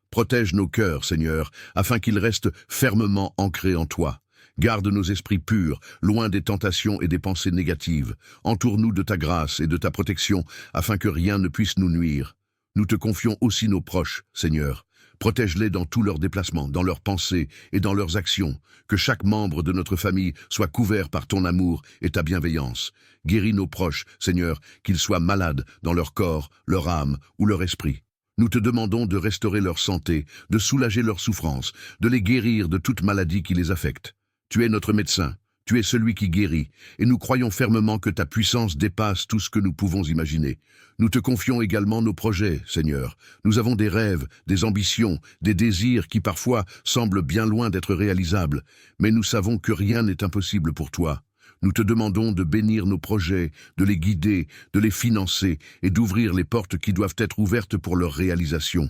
Protège nos cœurs, Seigneur, afin qu'ils restent fermement ancrés en toi. Garde nos esprits purs, loin des tentations et des pensées négatives. Entoure-nous de ta grâce et de ta protection, afin que rien ne puisse nous nuire. Nous te confions aussi nos proches, Seigneur. Protège-les dans tous leurs déplacements, dans leurs pensées et dans leurs actions. Que chaque membre de notre famille soit couvert par ton amour et ta bienveillance. Guéris nos proches, Seigneur, qu'ils soient malades dans leur corps, leur âme ou leur esprit. Nous te demandons de restaurer leur santé, de soulager leurs souffrances, de les guérir de toute maladie qui les affecte. Tu es notre médecin, tu es celui qui guérit, et nous croyons fermement que ta puissance dépasse tout ce que nous pouvons imaginer. Nous te confions également nos projets, Seigneur. Nous avons des rêves, des ambitions, des désirs qui parfois semblent bien loin d'être réalisables, mais nous savons que rien n'est impossible pour toi. Nous te demandons de bénir nos projets, de les guider, de les financer et d'ouvrir les portes qui doivent être ouvertes pour leur réalisation.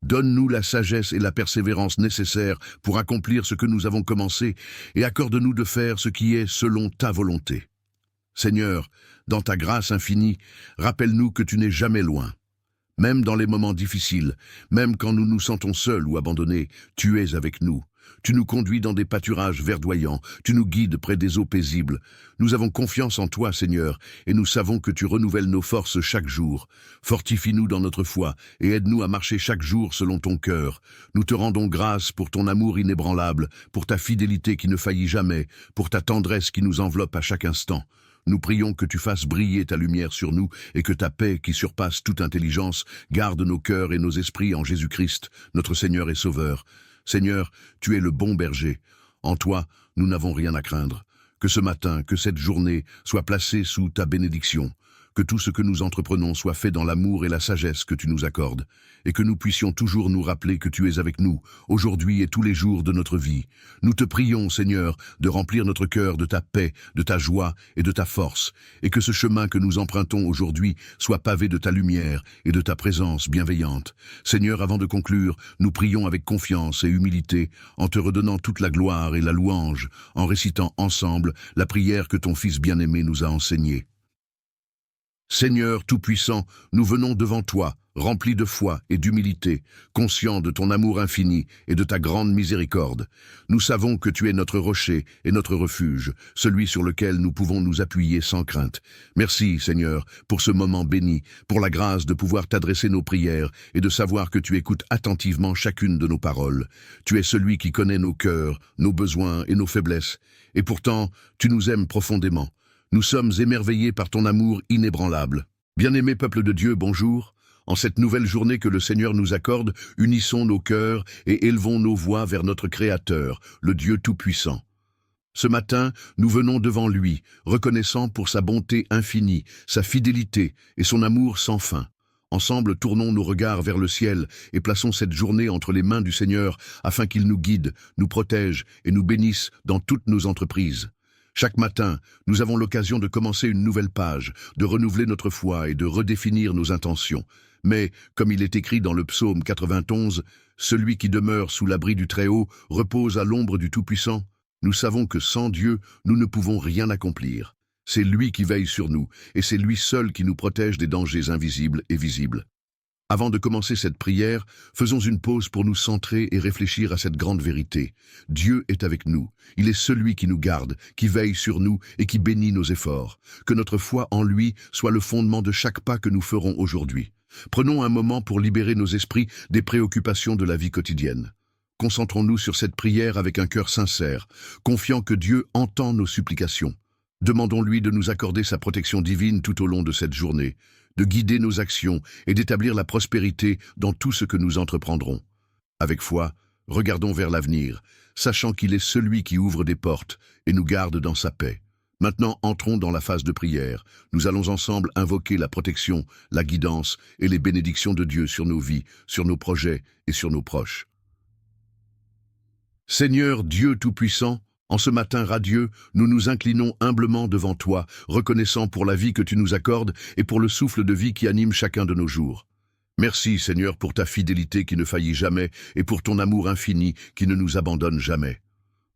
Donne-nous la sagesse et la persévérance nécessaires pour accomplir ce que nous avons commencé et accorde-nous de faire ce qui est selon ta volonté. Seigneur, dans ta grâce infinie, rappelle-nous que tu n'es jamais loin. Même dans les moments difficiles, même quand nous nous sentons seuls ou abandonnés, tu es avec nous. Tu nous conduis dans des pâturages verdoyants, tu nous guides près des eaux paisibles. Nous avons confiance en toi, Seigneur, et nous savons que tu renouvelles nos forces chaque jour. Fortifie-nous dans notre foi et aide-nous à marcher chaque jour selon ton cœur. Nous te rendons grâce pour ton amour inébranlable, pour ta fidélité qui ne faillit jamais, pour ta tendresse qui nous enveloppe à chaque instant. Nous prions que tu fasses briller ta lumière sur nous et que ta paix, qui surpasse toute intelligence, garde nos cœurs et nos esprits en Jésus-Christ, notre Seigneur et Sauveur. Seigneur, tu es le bon berger. En toi, nous n'avons rien à craindre. Que ce matin, que cette journée soit placée sous ta bénédiction. Que tout ce que nous entreprenons soit fait dans l'amour et la sagesse que tu nous accordes, et que nous puissions toujours nous rappeler que tu es avec nous, aujourd'hui et tous les jours de notre vie. Nous te prions, Seigneur, de remplir notre cœur de ta paix, de ta joie et de ta force, et que ce chemin que nous empruntons aujourd'hui soit pavé de ta lumière et de ta présence bienveillante. Seigneur, avant de conclure, nous prions avec confiance et humilité, en te redonnant toute la gloire et la louange, en récitant ensemble la prière que ton Fils bien-aimé nous a enseignée. Seigneur Tout-Puissant, nous venons devant toi, remplis de foi et d'humilité, conscients de ton amour infini et de ta grande miséricorde. Nous savons que tu es notre rocher et notre refuge, celui sur lequel nous pouvons nous appuyer sans crainte. Merci, Seigneur, pour ce moment béni, pour la grâce de pouvoir t'adresser nos prières et de savoir que tu écoutes attentivement chacune de nos paroles. Tu es celui qui connaît nos cœurs, nos besoins et nos faiblesses, et pourtant, tu nous aimes profondément. Nous sommes émerveillés par ton amour inébranlable. Bien-aimé peuple de Dieu, bonjour. En cette nouvelle journée que le Seigneur nous accorde, unissons nos cœurs et élevons nos voix vers notre Créateur, le Dieu Tout-Puissant. Ce matin, nous venons devant lui, reconnaissant pour sa bonté infinie, sa fidélité et son amour sans fin. Ensemble, tournons nos regards vers le ciel et plaçons cette journée entre les mains du Seigneur afin qu'il nous guide, nous protège et nous bénisse dans toutes nos entreprises. Chaque matin, nous avons l'occasion de commencer une nouvelle page, de renouveler notre foi et de redéfinir nos intentions. Mais, comme il est écrit dans le psaume 91, « Celui qui demeure sous l'abri du Très-Haut repose à l'ombre du Tout-Puissant ». Nous savons que sans Dieu, nous ne pouvons rien accomplir. C'est lui qui veille sur nous, et c'est lui seul qui nous protège des dangers invisibles et visibles. Avant de commencer cette prière, faisons une pause pour nous centrer et réfléchir à cette grande vérité. Dieu est avec nous. Il est celui qui nous garde, qui veille sur nous et qui bénit nos efforts. Que notre foi en lui soit le fondement de chaque pas que nous ferons aujourd'hui. Prenons un moment pour libérer nos esprits des préoccupations de la vie quotidienne. Concentrons-nous sur cette prière avec un cœur sincère, confiant que Dieu entend nos supplications. Demandons-lui de nous accorder sa protection divine tout au long de cette journée, de guider nos actions et d'établir la prospérité dans tout ce que nous entreprendrons. Avec foi, regardons vers l'avenir, sachant qu'il est celui qui ouvre des portes et nous garde dans sa paix. Maintenant, entrons dans la phase de prière. Nous allons ensemble invoquer la protection, la guidance et les bénédictions de Dieu sur nos vies, sur nos projets et sur nos proches. Seigneur Dieu Tout-Puissant, en ce matin radieux, nous nous inclinons humblement devant toi, reconnaissant pour la vie que tu nous accordes et pour le souffle de vie qui anime chacun de nos jours. Merci, Seigneur, pour ta fidélité qui ne faillit jamais et pour ton amour infini qui ne nous abandonne jamais.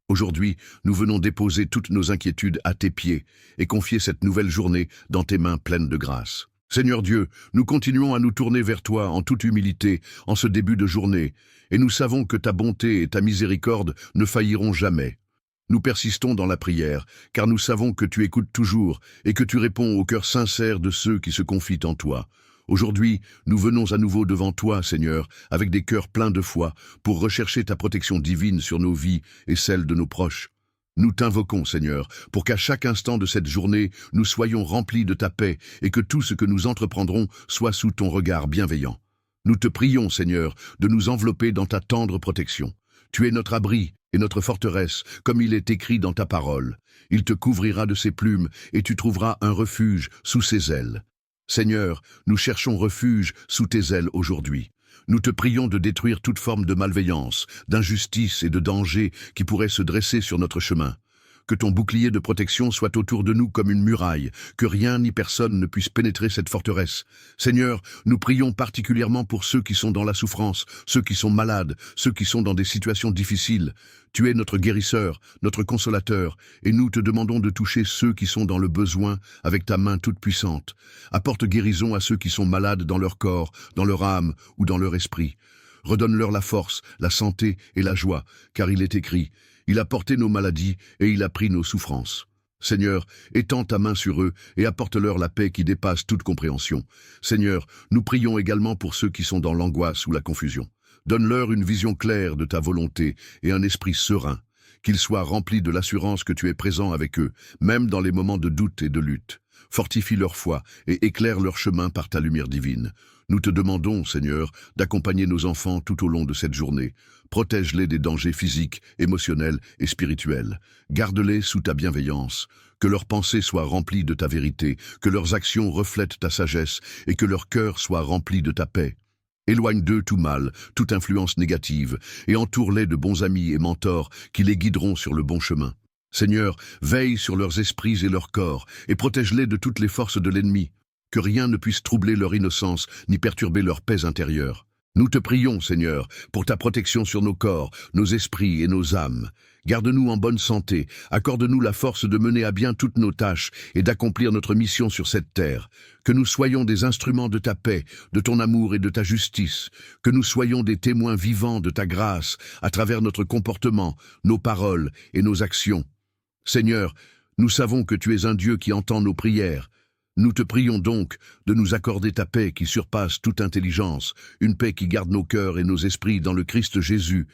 Aujourd'hui, nous venons déposer toutes nos inquiétudes à tes pieds et confier cette nouvelle journée dans tes mains pleines de grâce. Seigneur Dieu, nous continuons à nous tourner vers toi en toute humilité en ce début de journée, et nous savons que ta bonté et ta miséricorde ne failliront jamais. Nous persistons dans la prière, car nous savons que tu écoutes toujours et que tu réponds au cœur sincère de ceux qui se confient en toi. Aujourd'hui, nous venons à nouveau devant toi, Seigneur, avec des cœurs pleins de foi, pour rechercher ta protection divine sur nos vies et celles de nos proches. Nous t'invoquons, Seigneur, pour qu'à chaque instant de cette journée, nous soyons remplis de ta paix et que tout ce que nous entreprendrons soit sous ton regard bienveillant. Nous te prions, Seigneur, de nous envelopper dans ta tendre protection. Tu es notre abri et notre forteresse, comme il est écrit dans ta parole. Il te couvrira de ses plumes, et tu trouveras un refuge sous ses ailes. Seigneur, nous cherchons refuge sous tes ailes aujourd'hui. Nous te prions de détruire toute forme de malveillance, d'injustice et de danger qui pourrait se dresser sur notre chemin. Que ton bouclier de protection soit autour de nous comme une muraille, que rien ni personne ne puisse pénétrer cette forteresse. Seigneur, nous prions particulièrement pour ceux qui sont dans la souffrance, ceux qui sont malades, ceux qui sont dans des situations difficiles. Tu es notre guérisseur, notre consolateur, et nous te demandons de toucher ceux qui sont dans le besoin avec ta main toute puissante. Apporte guérison à ceux qui sont malades dans leur corps, dans leur âme ou dans leur esprit. Redonne-leur la force, la santé et la joie, car il est écrit « Il a porté nos maladies et il a pris nos souffrances ». Seigneur, étends ta main sur eux et apporte-leur la paix qui dépasse toute compréhension. Seigneur, nous prions également pour ceux qui sont dans l'angoisse ou la confusion. Donne-leur une vision claire de ta volonté et un esprit serein. qu'ils soient remplis de l'assurance que tu es présent avec eux, même dans les moments de doute et de lutte. Fortifie leur foi et éclaire leur chemin par ta lumière divine. Nous te demandons, Seigneur, d'accompagner nos enfants tout au long de cette journée. Protège-les des dangers physiques, émotionnels et spirituels. Garde-les sous ta bienveillance. Que leurs pensées soient remplies de ta vérité, que leurs actions reflètent ta sagesse et que leur cœur soit rempli de ta paix. Éloigne d'eux tout mal, toute influence négative, et entoure-les de bons amis et mentors qui les guideront sur le bon chemin. Seigneur, veille sur leurs esprits et leurs corps, et protège-les de toutes les forces de l'ennemi. Que rien ne puisse troubler leur innocence, ni perturber leur paix intérieure. Nous te prions, Seigneur, pour ta protection sur nos corps, nos esprits et nos âmes. Garde-nous en bonne santé, accorde-nous la force de mener à bien toutes nos tâches et d'accomplir notre mission sur cette terre. Que nous soyons des instruments de ta paix, de ton amour et de ta justice. Que nous soyons des témoins vivants de ta grâce à travers notre comportement, nos paroles et nos actions. Seigneur, nous savons que tu es un Dieu qui entend nos prières. Nous te prions donc de nous accorder ta paix qui surpasse toute intelligence, une paix qui garde nos cœurs et nos esprits dans le Christ Jésus.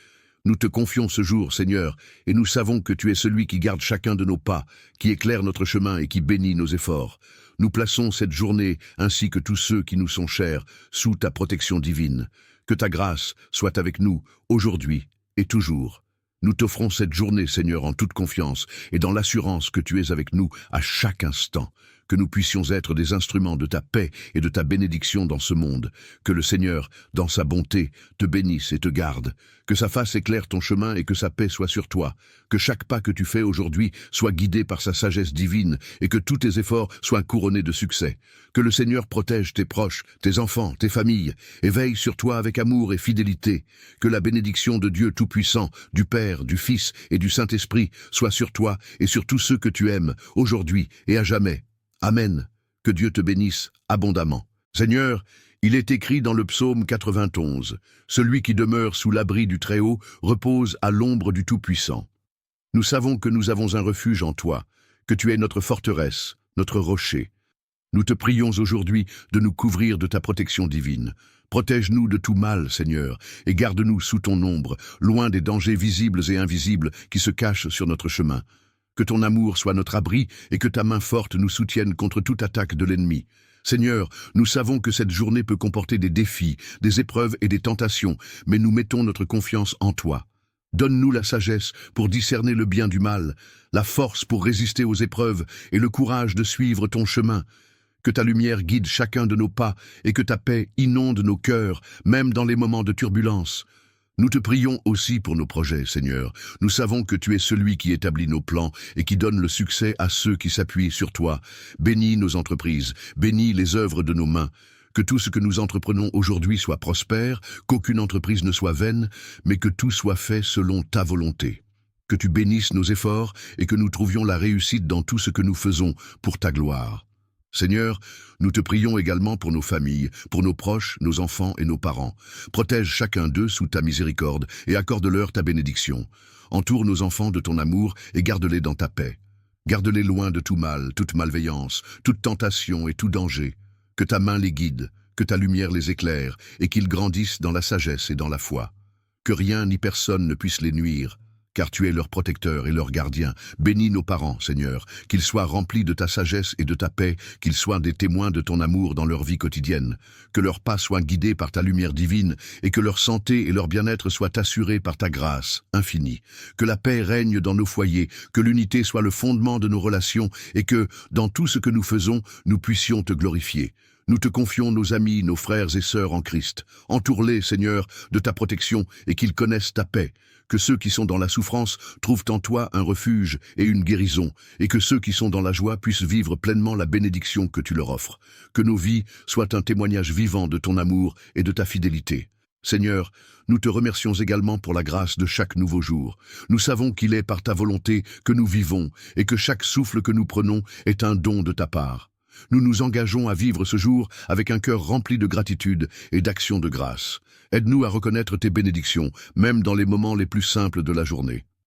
Nous te confions ce jour, Seigneur, et nous savons que tu es celui qui garde chacun de nos pas, qui éclaire notre chemin et qui bénit nos efforts. Nous plaçons cette journée, ainsi que tous ceux qui nous sont chers, sous ta protection divine. Que ta grâce soit avec nous, aujourd'hui et toujours. Nous t'offrons cette journée, Seigneur, en toute confiance et dans l'assurance que tu es avec nous à chaque instant. Que nous puissions être des instruments de ta paix et de ta bénédiction dans ce monde. Que le Seigneur, dans sa bonté, te bénisse et te garde. Que sa face éclaire ton chemin et que sa paix soit sur toi. Que chaque pas que tu fais aujourd'hui soit guidé par sa sagesse divine et que tous tes efforts soient couronnés de succès. Que le Seigneur protège tes proches, tes enfants, tes familles et veille sur toi avec amour et fidélité. Que la bénédiction de Dieu Tout-Puissant, du Père, du Fils et du Saint-Esprit soit sur toi et sur tous ceux que tu aimes, aujourd'hui et à jamais. Amen. Que Dieu te bénisse abondamment. Seigneur, il est écrit dans le psaume 91, « Celui qui demeure sous l'abri du Très-Haut repose à l'ombre du Tout-Puissant. » Nous savons que nous avons un refuge en toi, que tu es notre forteresse, notre rocher. Nous te prions aujourd'hui de nous couvrir de ta protection divine. Protège-nous de tout mal, Seigneur, et garde-nous sous ton ombre, loin des dangers visibles et invisibles qui se cachent sur notre chemin. Que ton amour soit notre abri et que ta main forte nous soutienne contre toute attaque de l'ennemi. Seigneur, nous savons que cette journée peut comporter des défis, des épreuves et des tentations, mais nous mettons notre confiance en toi. Donne-nous la sagesse pour discerner le bien du mal, la force pour résister aux épreuves et le courage de suivre ton chemin. Que ta lumière guide chacun de nos pas et que ta paix inonde nos cœurs, même dans les moments de turbulence. Nous te prions aussi pour nos projets, Seigneur. Nous savons que tu es celui qui établit nos plans et qui donne le succès à ceux qui s'appuient sur toi. Bénis nos entreprises, bénis les œuvres de nos mains. Que tout ce que nous entreprenons aujourd'hui soit prospère, qu'aucune entreprise ne soit vaine, mais que tout soit fait selon ta volonté. Que tu bénisses nos efforts et que nous trouvions la réussite dans tout ce que nous faisons pour ta gloire. Seigneur, nous te prions également pour nos familles, pour nos proches, nos enfants et nos parents. Protège chacun d'eux sous ta miséricorde et accorde-leur ta bénédiction. Entoure nos enfants de ton amour et garde-les dans ta paix. Garde-les loin de tout mal, toute malveillance, toute tentation et tout danger. Que ta main les guide, que ta lumière les éclaire et qu'ils grandissent dans la sagesse et dans la foi. Que rien ni personne ne puisse les nuire, car tu es leur protecteur et leur gardien. Bénis nos parents, Seigneur, qu'ils soient remplis de ta sagesse et de ta paix, qu'ils soient des témoins de ton amour dans leur vie quotidienne. Que leurs pas soient guidés par ta lumière divine et que leur santé et leur bien-être soient assurés par ta grâce infinie. Que la paix règne dans nos foyers, que l'unité soit le fondement de nos relations et que, dans tout ce que nous faisons, nous puissions te glorifier. Nous te confions nos amis, nos frères et sœurs en Christ. Entoure-les, Seigneur, de ta protection et qu'ils connaissent ta paix. Que ceux qui sont dans la souffrance trouvent en toi un refuge et une guérison, et que ceux qui sont dans la joie puissent vivre pleinement la bénédiction que tu leur offres. Que nos vies soient un témoignage vivant de ton amour et de ta fidélité. Seigneur, nous te remercions également pour la grâce de chaque nouveau jour. Nous savons qu'il est par ta volonté que nous vivons et que chaque souffle que nous prenons est un don de ta part. Nous nous engageons à vivre ce jour avec un cœur rempli de gratitude et d'action de grâce. Aide-nous à reconnaître tes bénédictions, même dans les moments les plus simples de la journée.